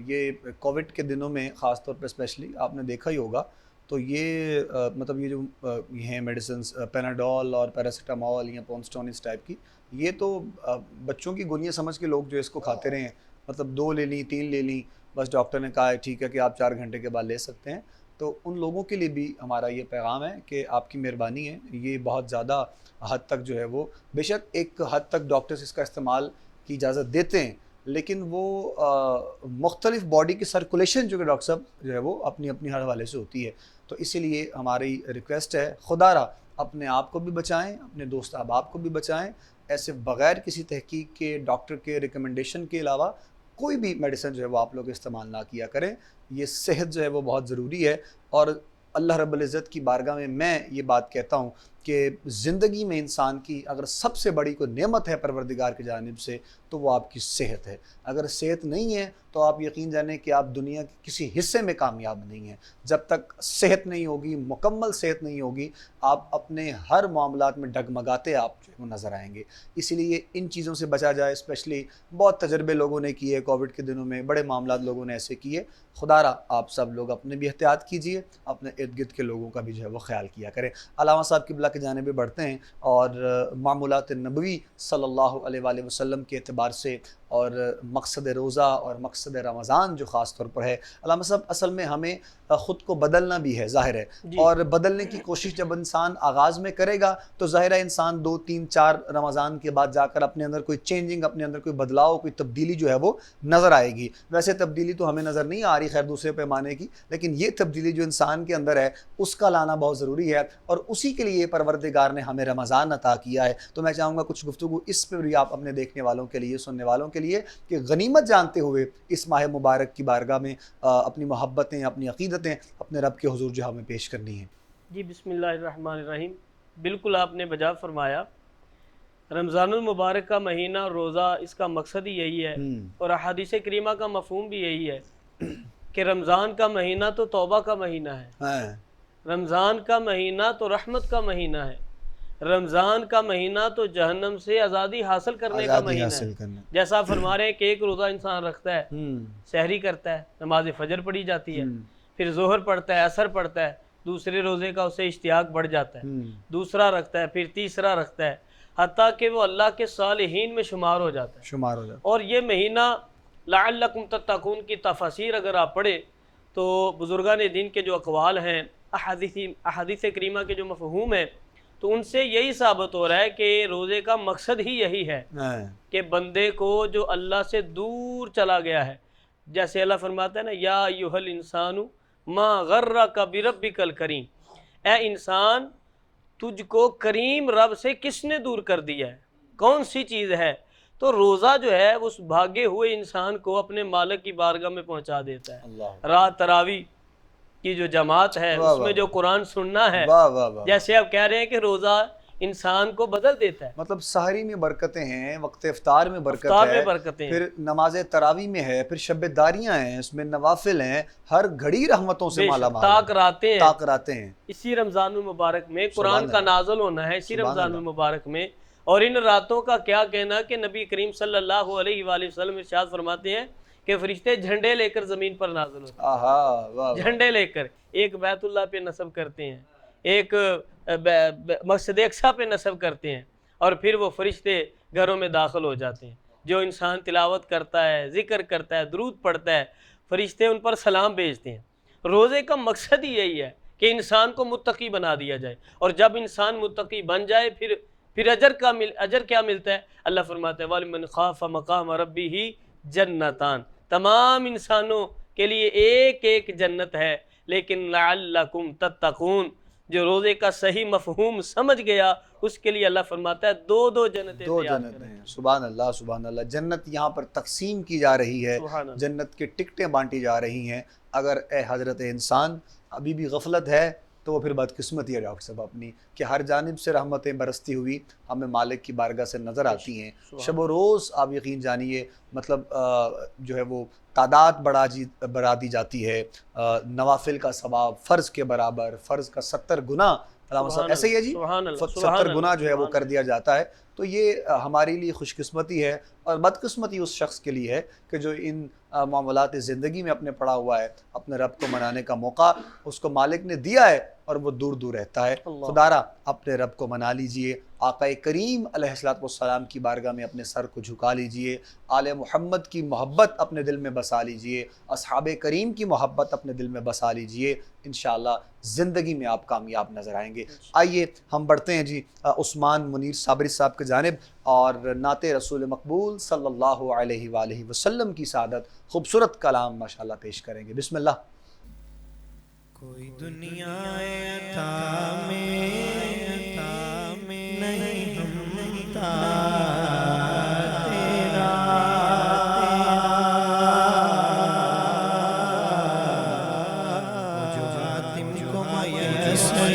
یہ کووڈ کے دنوں میں خاص طور پہ اسپیشلی آپ نے دیکھا ہی ہوگا تو یہ مطلب یہ جو یہ ہیں میڈیسنس پیناڈول اور پیراسیٹامول یا پونسٹون اس ٹائپ کی, یہ تو بچوں کی گولیاں سمجھ کے لوگ جو اس کو کھاتے رہے ہیں. مطلب 2 لے لیں 3 لے لیں, بس ڈاکٹر نے کہا ہے ٹھیک ہے کہ آپ 4 گھنٹے کے بعد لے سکتے ہیں. تو ان لوگوں کے لیے بھی ہمارا یہ پیغام ہے کہ آپ کی مہربانی ہے, یہ بہت زیادہ حد تک جو ہے وہ بے شک ایک حد تک ڈاکٹرز اس کا استعمال کی اجازت دیتے ہیں, لیکن وہ مختلف باڈی کی سرکولیشن جو کہ ڈاکٹر صاحب جو ہے وہ اپنی اپنی ہر حوالے سے ہوتی ہے. تو اسی لیے ہماری ریکویسٹ ہے خدا را اپنے آپ کو بھی بچائیں, اپنے دوست احباب کو بھی بچائیں. ایسے بغیر کسی تحقیق کے ڈاکٹر کے ریکمنڈیشن کے علاوہ کوئی بھی میڈیسن جو ہے وہ آپ لوگ استعمال نہ کیا کریں. یہ صحت جو ہے وہ بہت ضروری ہے. اور اللہ رب العزت کی بارگاہ میں یہ بات کہتا ہوں کہ زندگی میں انسان کی اگر سب سے بڑی کوئی نعمت ہے پروردگار کی جانب سے تو وہ آپ کی صحت ہے. اگر صحت نہیں ہے تو آپ یقین جانیں کہ آپ دنیا کے کسی حصے میں کامیاب نہیں ہیں. جب تک صحت نہیں ہوگی, مکمل صحت نہیں ہوگی, آپ اپنے ہر معاملات میں ڈگمگاتے آپ جو ہے وہ نظر آئیں گے. اسی لیے ان چیزوں سے بچا جائے. اسپیشلی بہت تجربے لوگوں نے کیے کووڈ کے دنوں میں, بڑے معاملات لوگوں نے ایسے کیے. خدا را آپ سب لوگ اپنے بھی احتیاط کیجئے, اپنے ارد گرد کے لوگوں کا بھی جو ہے وہ خیال کیا کریں. علامہ صاحب قبلہ کی جانب بڑھتے ہیں اور معمولات نبوی صلی اللہ علیہ وآلہ وسلم کے اعتبار سے اور مقصد روزہ اور مقصد رمضان جو خاص طور پر ہے. علامہ صاحب اصل میں ہمیں خود کو بدلنا بھی ہے, ظاہر ہے, اور بدلنے کی کوشش جب انسان آغاز میں کرے گا تو ظاہر ہے انسان 2 3 4 رمضان کے بعد جا کر اپنے اندر کوئی چینجنگ, اپنے اندر کوئی بدلاؤ, کوئی تبدیلی جو ہے وہ نظر آئے گی. ویسے تبدیلی تو ہمیں نظر نہیں آ رہی خیر دوسرے پیمانے کی, لیکن یہ تبدیلی جو انسان کے اندر ہے اس کا لانا بہت ضروری ہے, اور اسی کے لیے پروردگار نے ہمیں رمضان عطا کیا ہے. تو میں چاہوں گا کچھ گفتگو اس پہ بھی آپ اپنے دیکھنے والوں کے لیے, سننے والوں کے لیے, کہ غنیمت جانتے ہوئے اس ماہ مبارک کی بارگاہ میں اپنی محبتیں, اپنی عقیدتیں اپنے رب کے حضور جو ہمیں پیش کرنی ہیں. جی بسم اللہ الرحمن الرحیم. بالکل آپ نے بجا فرمایا. رمضان المبارک کا مہینہ, روزہ, اس کا مقصد ہی یہی ہے, اور احادیث کریمہ کا مفہوم بھی یہی ہے کہ رمضان کا مہینہ تو توبہ کا مہینہ ہے, رمضان کا مہینہ تو رحمت کا مہینہ ہے, رمضان کا مہینہ تو جہنم سے آزادی حاصل کرنے کا مہینہ ہے. جیسا فرما رہے ہیں کہ ایک روزہ انسان رکھتا ہے, سحری کرتا ہے, نماز فجر پڑھی جاتی ہے, پھر ظہر پڑھتا ہے, عصر پڑھتا ہے, دوسرے روزے کا اسے اشتیاق بڑھ جاتا ہے, دوسرا رکھتا ہے, پھر تیسرا رکھتا ہے, حتیٰ کہ وہ اللہ کے صالحین میں شمار ہو جاتا ہے. اور یہ مہینہ لعلکم تتقون کی تفاسیر اگر آپ پڑھیں تو بزرگان دین کے جو اقوال ہیں, احادیث کریمہ کے جو مفہوم ہیں, تو ان سے یہی ثابت ہو رہا ہے کہ روزے کا مقصد ہی یہی ہے کہ بندے کو جو اللہ سے دور چلا گیا ہے, جیسے اللہ فرماتا ہے نا, یا ایھا الانسان ما غرک بربک الکریم, اے انسان تجھ کو کریم رب سے کس نے دور کر دیا ہے, کون سی چیز ہے؟ تو روزہ جو ہے اس بھاگے ہوئے انسان کو اپنے مالک کی بارگاہ میں پہنچا دیتا ہے. رات تراویح کی جو جماعت ہے اس میں جو قرآن سننا ہے, جیسے آپ کہہ رہے ہیں کہ روزہ انسان کو بدل دیتا ہے. مطلب سحری میں برکتیں ہیں, وقت افطار میں برکت ہے, پھر نماز تراویح میں ہے, پھر شب داریاں ہیں, اس میں نوافل ہیں, ہر گھڑی رحمتوں سے مالا مال, تاک راتیں ہیں. اسی رمضان المبارک میں قرآن کا نازل ہونا ہے, اسی رمضان المبارک میں. اور ان راتوں کا کیا کہنا کہ نبی کریم صلی اللہ علیہ وآلہ وسلم ارشاد فرماتے ہیں کہ فرشتے جھنڈے لے کر زمین پر نازل ہوتے ہیں, جھنڈے لے کر, ایک بیت اللہ پہ نصب کرتے ہیں, ایک مسجد اقصیٰ پہ نصب کرتے ہیں, اور پھر وہ فرشتے گھروں میں داخل ہو جاتے ہیں. جو انسان تلاوت کرتا ہے, ذکر کرتا ہے, درود پڑھتا ہے, فرشتے ان پر سلام بھیجتے ہیں. روزے کا مقصد ہی یہی ہے کہ انسان کو متقی بنا دیا جائے, اور جب انسان متقی بن جائے پھر اجر کیا ملتا ہے؟ اللہ فرماتا ہے وَلِمَنْ خَافَ مَقَامَ رَبِّهِ جَنَّتان, تمام انسانوں کے لیے ایک ایک جنت ہے, لیکن لَعَلَّكُمْ تَتَّقُونَ, جو روزے کا صحیح مفہوم سمجھ گیا اس کے لیے اللہ فرماتا ہے 2 جنتیں ہیں. سبحان اللہ سبحان اللہ. جنت یہاں پر تقسیم کی جا رہی ہے, جنت کی ٹکٹیں بانٹی جا رہی ہیں. اگر اے حضرت انسان ابھی بھی غفلت ہے تو وہ پھر بدقسمتی ہے ڈاکٹر صاحب اپنی کہ ہر جانب سے رحمتیں برستی ہوئی ہمیں مالک کی بارگاہ سے نظر آتی ہیں. شب و روز آپ یقین جانیے مطلب جو ہے وہ تعداد بڑھا دی جاتی ہے، نوافل کا ثواب فرض کے برابر، فرض کا 70 گنا ایسے ہی ہے جی، 70 گنا جو ہے وہ کر دیا جاتا ہے. تو یہ ہمارے لیے خوش قسمتی ہے، اور بدقسمتی اس شخص کے لیے ہے کہ جو ان معاملات زندگی میں اپنے پڑا ہوا ہے. اپنے رب کو منانے کا موقع اس کو مالک نے دیا ہے اور وہ دور دور رہتا ہے. خدارا اپنے رب کو منا لیجئے، آقا کریم علیہ السلام کی بارگاہ میں اپنے سر کو جھکا لیجئے، آل محمد کی محبت اپنے دل میں بسا لیجئے، اصحاب کریم کی محبت اپنے دل میں بسا لیجئے. انشاءاللہ زندگی میں آپ کامیاب نظر آئیں گے. آئیے ہم بڑھتے ہیں جی عثمان منیر صابری صاحب کی جانب، اور نعت رسول مقبول صلی اللہ علیہ وآلہ وسلم کی سعادت خوبصورت کلام ماشاءاللہ پیش کریں گے. بسم اللہ. کوئی دنیا عطا میں نہیں ہمتا تیرا، جو حاتم کو میسر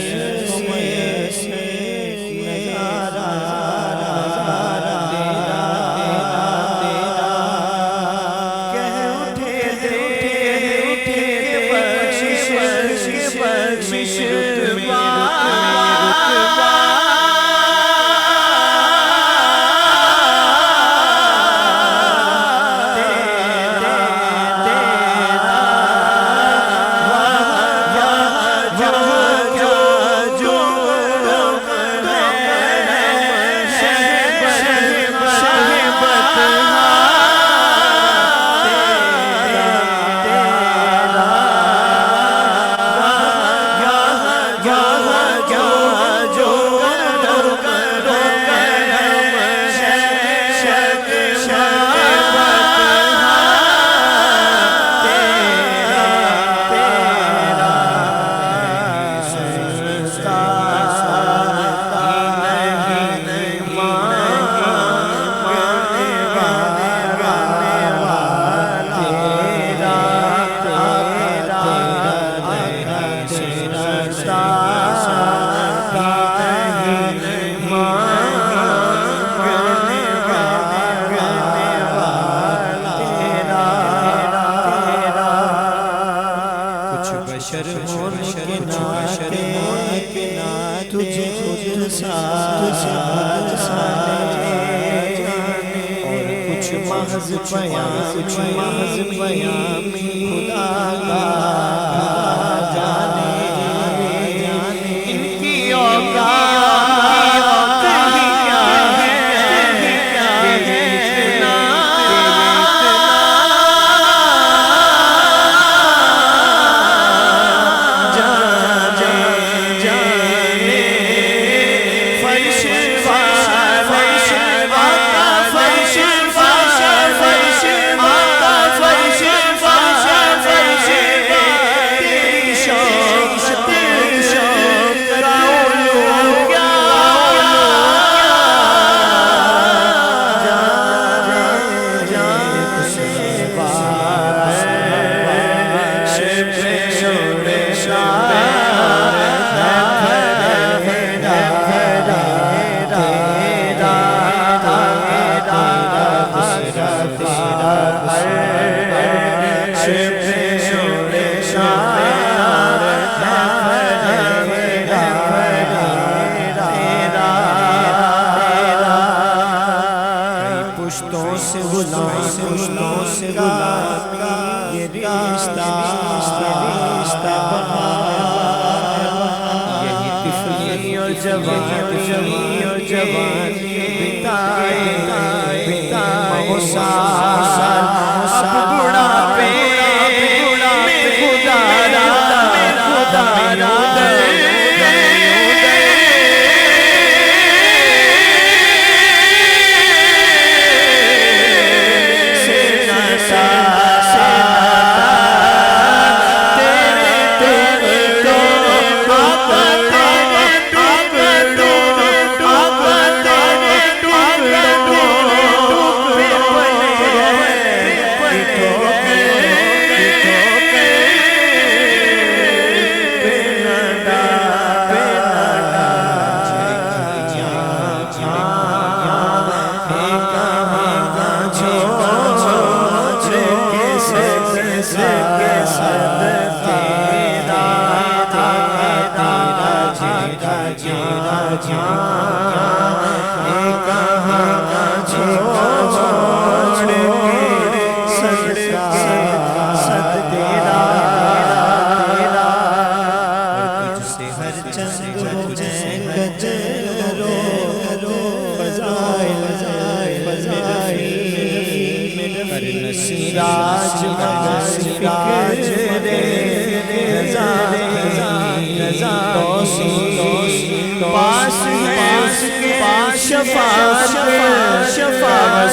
پاس ہے اس کے شفاعت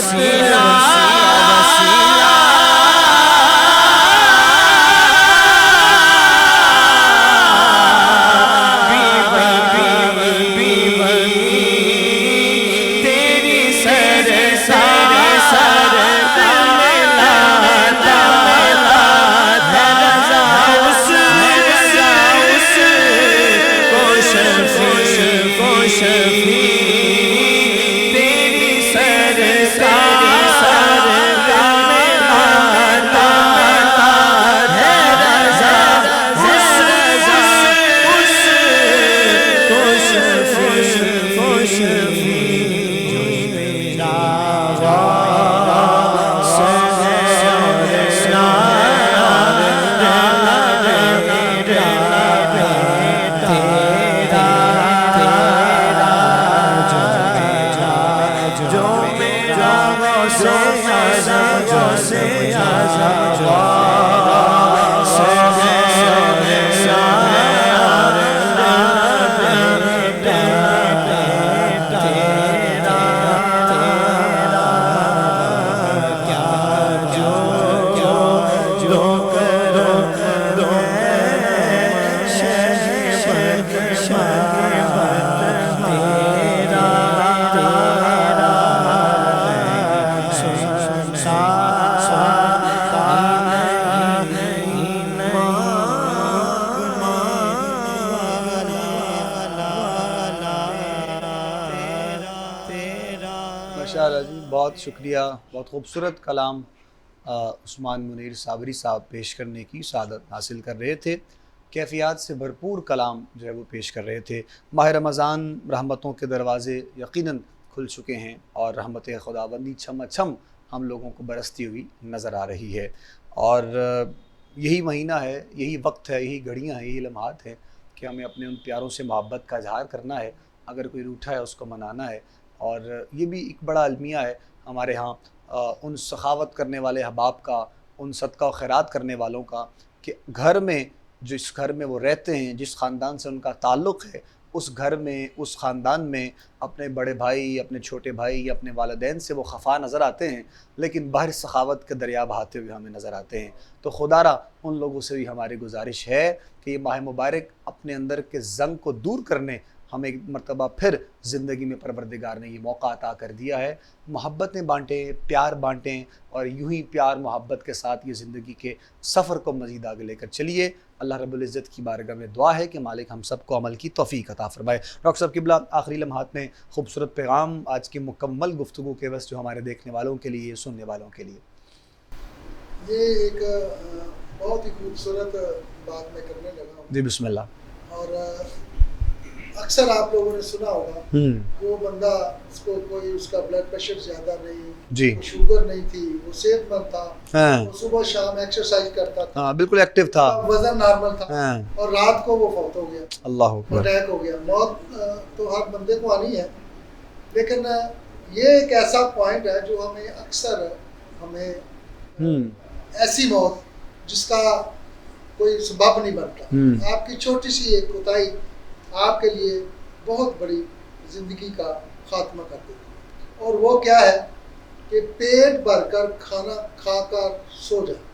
وسیلہ بہت شکریہ. بہت خوبصورت کلام عثمان منیر صابری صاحب پیش کرنے کی سعادت حاصل کر رہے تھے. کیفیات سے بھرپور کلام جو ہے وہ پیش کر رہے تھے. ماہ رمضان رحمتوں کے دروازے یقیناً کھل چکے ہیں اور رحمت خداوندی چھم چھم ہم لوگوں کو برستی ہوئی نظر آ رہی ہے. اور یہی مہینہ ہے, یہی وقت ہے, یہی گھڑیاں ہیں, یہی لمحات ہیں کہ ہمیں اپنے ان پیاروں سے محبت کا اظہار کرنا ہے. اگر کوئی روٹھا ہے اس کو منانا ہے. اور یہ بھی ایک بڑا المیہ ہے ہمارے ہاں ان سخاوت کرنے والے احباب کا, ان صدقہ و خیرات کرنے والوں کا, کہ گھر میں جس گھر میں وہ رہتے ہیں, جس خاندان سے ان کا تعلق ہے, اس گھر میں, اس خاندان میں اپنے بڑے بھائی, اپنے چھوٹے بھائی یا اپنے والدین سے وہ خفا نظر آتے ہیں, لیکن باہر سخاوت کے دریا بہاتے ہوئے ہمیں نظر آتے ہیں. تو خدا را ان لوگوں سے بھی ہماری گزارش ہے کہ یہ ماہ مبارک اپنے اندر کے زنگ کو دور کرنے ہمیں ایک مرتبہ پھر زندگی میں پروردگار نے یہ موقع عطا کر دیا ہے. محبتیں بانٹیں, پیار بانٹیں, اور یوں ہی پیار محبت کے ساتھ یہ زندگی کے سفر کو مزید آگے لے کر چلیے. اللہ رب العزت کی بارگاہ میں دعا ہے کہ مالک ہم سب کو عمل کی توفیق عطا فرمائے. ڈاکٹر صاحب قبلہ, آخری لمحات میں خوبصورت پیغام آج کی مکمل گفتگو کے وقت جو ہمارے دیکھنے والوں کے لیے, سننے والوں کے لیے. یہ ایک بہت ہی خوبصورت بات میں کرنے لگا ہوں. جی بسم اللہ. اور اکثر آپ لوگوں نے سنا ہوگا وہ بندہ اس کو کوئی اس کا بلڈ پریشر زیادہ نہیں, جی شوگر نہیں تھی, وہ صحت مند تھا, وہ صبح شام ایکسرسائز کرتا تھا, بالکل ایکٹیو تھا, وزن نارمل تھا, اور رات کو وہ فوت ہو گیا, اللہ اکبر, اٹیک ہو گیا. موت تو ہر بندے کو آنی ہے, لیکن یہ ایک ایسا پوائنٹ ہے جو ہمیں اکثر ایسی موت جس کا کوئی سبب نہیں بنتا, آپ کی چھوٹی سی ایک کوتاہی آپ کے لیے بہت بڑی زندگی کا خاتمہ کر دیتی ہے. اور وہ کیا ہے کہ پیٹ بھر کر کھانا کھا کر سو جائیں.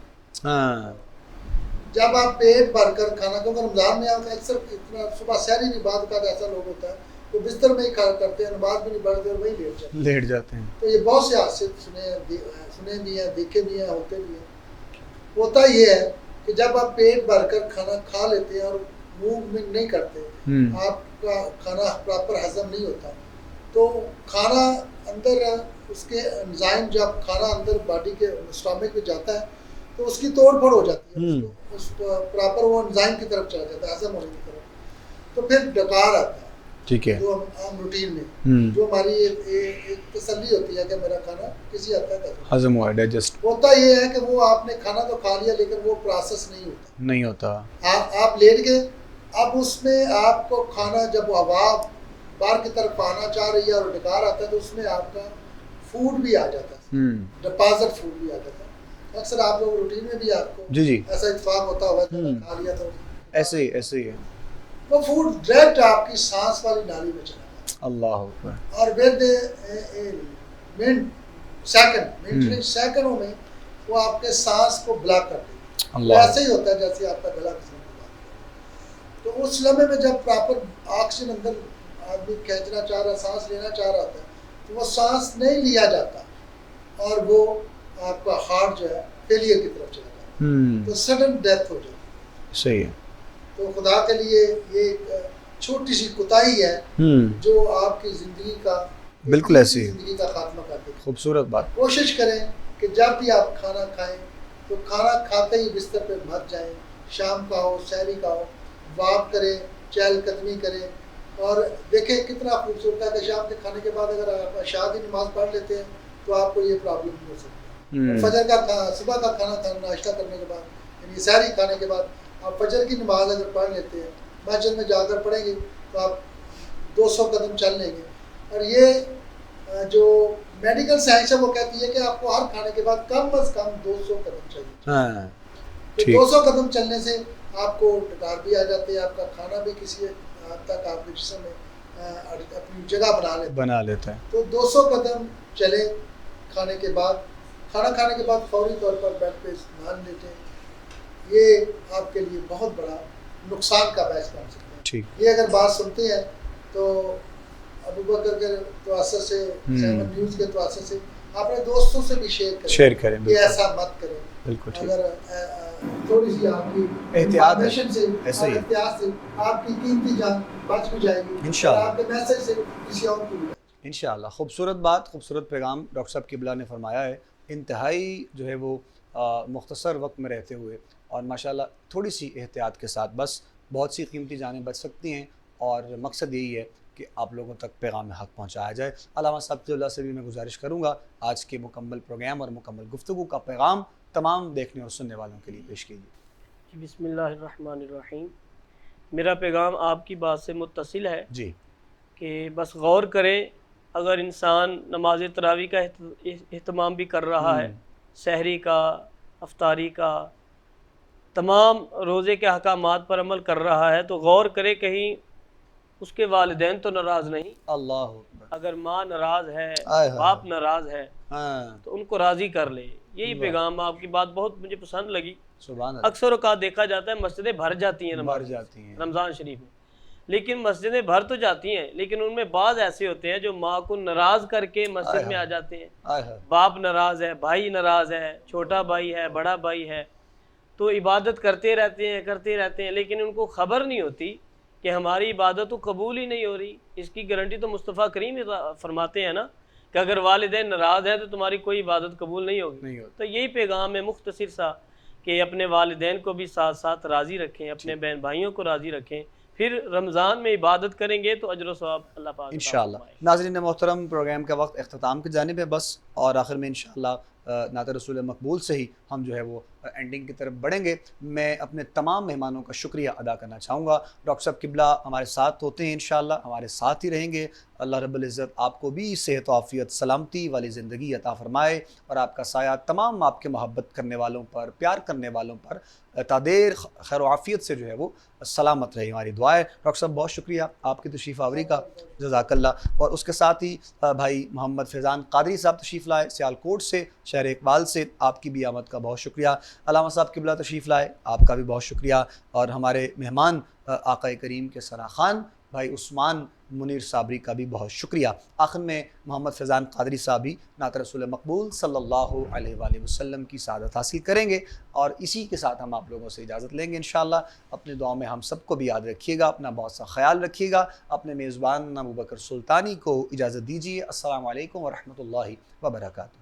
جب آپ پیٹ بھر کر کھانا, کیونکہ رمضان میں آپ اکثر اتنا صبح سحری نہیں, بعد کا ایسا لوگ ہوتا ہے وہ بستر میں ہی کھانا کرتے ہیں, نماز بھی نہیں پڑھتے اور وہی لیٹ جاتے ہیں. تو یہ بہت سے حادثے سنے بھی ہیں, دیکھے بھی ہیں, ہوتے بھی ہیں. ہوتا یہ ہے کہ جب آپ پیٹ بھر کر کھانا کھا لیتے ہیں اور موومنٹ نہیں کرتے, آپ کا کھانا پراپر ہضم نہیں ہوتا, تو کھانا اندر اس کے انزائم, جب کھانا اندر باڈی کے اسٹامک میں جاتا ہے تو اس کی توڑ پھوڑ ہو جاتی ہے, اس پراپر وہ انزائم کی طرف چلا جاتا ہے, ہضم ہونے کی طرف, تو پھر ڈکار آتا ہے. ٹھیک ہے، جو ہم عام روٹین میں جو ہماری ایک تسلی ہوتی ہے کہ میرا کھانا کسی حد تک ہضم ہوا، ڈائجسٹ ہوتا یہ ہے کہ وہ آپ نے کھانا تو کھا لیا لیکن وہ پروسیس نہیں ہوتا. آپ لیٹ گئے، اب اس میں آپ کو کھانا جب ہوا باہر کی طرف آنا چاہ رہی ہے اور ڈکار آتا ہے تو اس میں آپ کا فوڈ بھی آ جاتا ہے، ڈپازٹ فوڈ بھی آ جاتا ہے. اکثر آپ لوگ روٹین میں بھی آپ کو جی ایسا اتفاق ہوتا ہوگا کہ کھا لیا تو ایسے ہی ہے. وہ فوڈ ڈائریکٹ آپ کی سانس والی نالی میں چلا جاتا ہے اللہ اکبر. اور منٹ سیکنڈوں میں وہ آپ کے سانس کو بلاک کر دیتا ہے. اللہ ایسے ہی ہوتا ہے جیسے آپ کا گلا کسی نے بات کیا. تو اس لمحے میں جب پراپر آکسیجن اندر آدمی کھینچنا چاہ رہا، سانس لینا چاہ رہا ہوتا ہے تو وہ سانس نہیں لیا جاتا اور وہ آپ کا ہارٹ جو ہے فیلئر کی طرف چلا جاتا ہے، تو سڈن ڈیتھ ہو جاتی ہے. صحیح ہے. تو خدا کے لیے یہ ایک چھوٹی سی کوتاہی ہے جو آپ کی زندگی کا بالکل ایسی زندگی کا خاتمہ کر دیتی ہے. خوبصورت بات. کوشش کریں کہ جب بھی آپ کھانا کھائیں تو کھانا کھاتے ہی بستر پہ مت جائیں. شام کا ہو، سحری کا ہو، واک کریں، چہل قدمی کریں. اور دیکھیں کتنا خوبصورت ہے کہ شام کے کھانے کے بعد اگر آپ عشاء کی نماز پڑھ لیتے ہیں تو آپ کو یہ پرابلم نہیں ہو سکتی. فجر کا صبح کا کھانا کھانا ناشتہ کرنے کے بعد یعنی سحری کھانے کے بعد آپ فجر کی نماز اگر پڑھ لیتے ہیں، مسجد میں جا کر پڑھیں گے تو آپ 200 قدم چل لیں گے. اور یہ جو میڈیکل سائنس ہے وہ کہتی ہے کہ آپ کو ہر کھانے کے بعد کم از کم 200 قدم چاہیے. تو 200 قدم چلنے سے آپ کو ڈکار بھی آ جاتے ہیں، آپ کا کھانا بھی کسی حد تک آپ کے جسم میں اپنی جگہ بنا لیتا ہے. تو 200 قدم چلیں کھانے کے بعد. کھانا کھانے کے بعد فوری طور پر بیڈ پہ نان لیٹیں. یہ آپ کے لیے بہت بڑا نقصان کا باعث بن سکتا ہے. یہ اگر بات سنتے ہیں تو ابو بکر کے توسط سے، 7 نیوز کے توسط سے اپنے دوستوں سے بھی شیئر کریں کہ ایسا مت کریں. بالکل. اگر تھوڑی سی آپ کی احتیاط سے آپ کی قیمتی جان بچ بھی جائے گی انشاءاللہ. آپ کے میسج سے کسی اور کو بھی انشاءاللہ. خوبصورت بات، خوبصورت پیغام ڈاکٹر صاحب قبلہ نے فرمایا ہے. انتہائی جو ہے وہ مختصر وقت میں رہتے ہوئے اور ماشاءاللہ تھوڑی سی احتیاط کے ساتھ بس بہت سی قیمتی جانیں بچ سکتی ہیں. اور مقصد یہی ہے کہ آپ لوگوں تک پیغام حق پہنچایا جائے. علامہ صاحب اللہ سے بھی میں گزارش کروں گا آج کے مکمل پروگرام اور مکمل گفتگو کا پیغام تمام دیکھنے اور سننے والوں کے لیے پیش کیجیے. بسم اللہ الرحمن الرحیم. میرا پیغام آپ کی بات سے متصل ہے جی کہ بس غور کریں. اگر انسان نماز تراویح کا اہتمام بھی کر رہا ہے، سحری کا، افطاری کا، تمام روزے کے احکامات پر عمل کر رہا ہے تو غور کرے کہیں اس کے والدین تو ناراض نہیں. اللہ اگر ماں ناراض ہے، باپ ناراض ہے تو ان کو راضی کر لے. یہی پیغام آپ کی بات بہت مجھے پسند لگی. اکثر اوقات دیکھا جاتا ہے مسجدیں بھر جاتی ہیں رمضان شریف میں، لیکن مسجدیں بھر تو جاتی ہیں لیکن ان میں بعض ایسے ہوتے ہیں جو ماں کو ناراض کر کے مسجد میں آ جاتے ہیں. باپ ناراض ہے، بھائی ناراض ہے، چھوٹا بھائی ہے، بڑا بھائی ہے، تو عبادت کرتے رہتے ہیں لیکن ان کو خبر نہیں ہوتی کہ ہماری عبادت تو قبول ہی نہیں ہو رہی. اس کی گارنٹی تو مصطفیٰ کریم فرماتے ہیں نا کہ اگر والدین ناراض ہیں تو تمہاری کوئی عبادت قبول نہیں ہوگی. تو یہی پیغام ہے مختصر سا کہ اپنے والدین کو بھی ساتھ ساتھ راضی رکھیں، اپنے بہن بھائیوں کو راضی رکھیں، پھر رمضان میں عبادت کریں گے تو اجر و ثواب اللہ پاک انشاءاللہ. ناظرین محترم، پروگرام کا وقت اختتام کی جانب ہے بس، اور آخر میں انشاءاللہ نعت رسول مقبول سے ہی ہم جو ہے وہ اینڈنگ کی طرف بڑھیں گے. میں اپنے تمام مہمانوں کا شکریہ ادا کرنا چاہوں گا. ڈاکٹر صاحب قبلہ ہمارے ساتھ ہوتے ہیں، انشاءاللہ ہمارے ساتھ ہی رہیں گے. اللہ رب العزت آپ کو بھی صحت و عافیت، سلامتی والی زندگی عطا فرمائے اور آپ کا سایہ تمام آپ کے محبت کرنے والوں پر، پیار کرنے والوں پر تادیر خیر و عافیت سے جو ہے وہ سلامت رہے. ہماری دعا ہے. ڈاکٹر صاحب بہت شکریہ آپ کی تشریف آوری کا، جزاک اللہ. اور اس کے ساتھ ہی بھائی محمد فیضان قادری صاحب تشریف لائے سیالکوٹ سے، شہر اقبال سے، آپ کی بھی آمد کا بہت شکریہ. علامہ صاحب قبلہ تشریف لائے، آپ کا بھی بہت شکریہ. اور ہمارے مہمان آقا کریم کے سرا خان بھائی عثمان منیر صابری کا بھی بہت شکریہ. آخر میں محمد فیضان قادری صاحب بھی نعت رسول مقبول صلی اللہ علیہ وآلہ وسلم کی سعادت حاصل کریں گے اور اسی کے ساتھ ہم آپ لوگوں سے اجازت لیں گے انشاءاللہ. اپنے دعاؤں میں ہم سب کو بھی یاد رکھیے گا، اپنا بہت سا خیال رکھیے گا. اپنے میزبان ابو بکر سلطانی کو اجازت دیجیے. السلام علیکم ورحمۃ اللہ وبرکاتہ.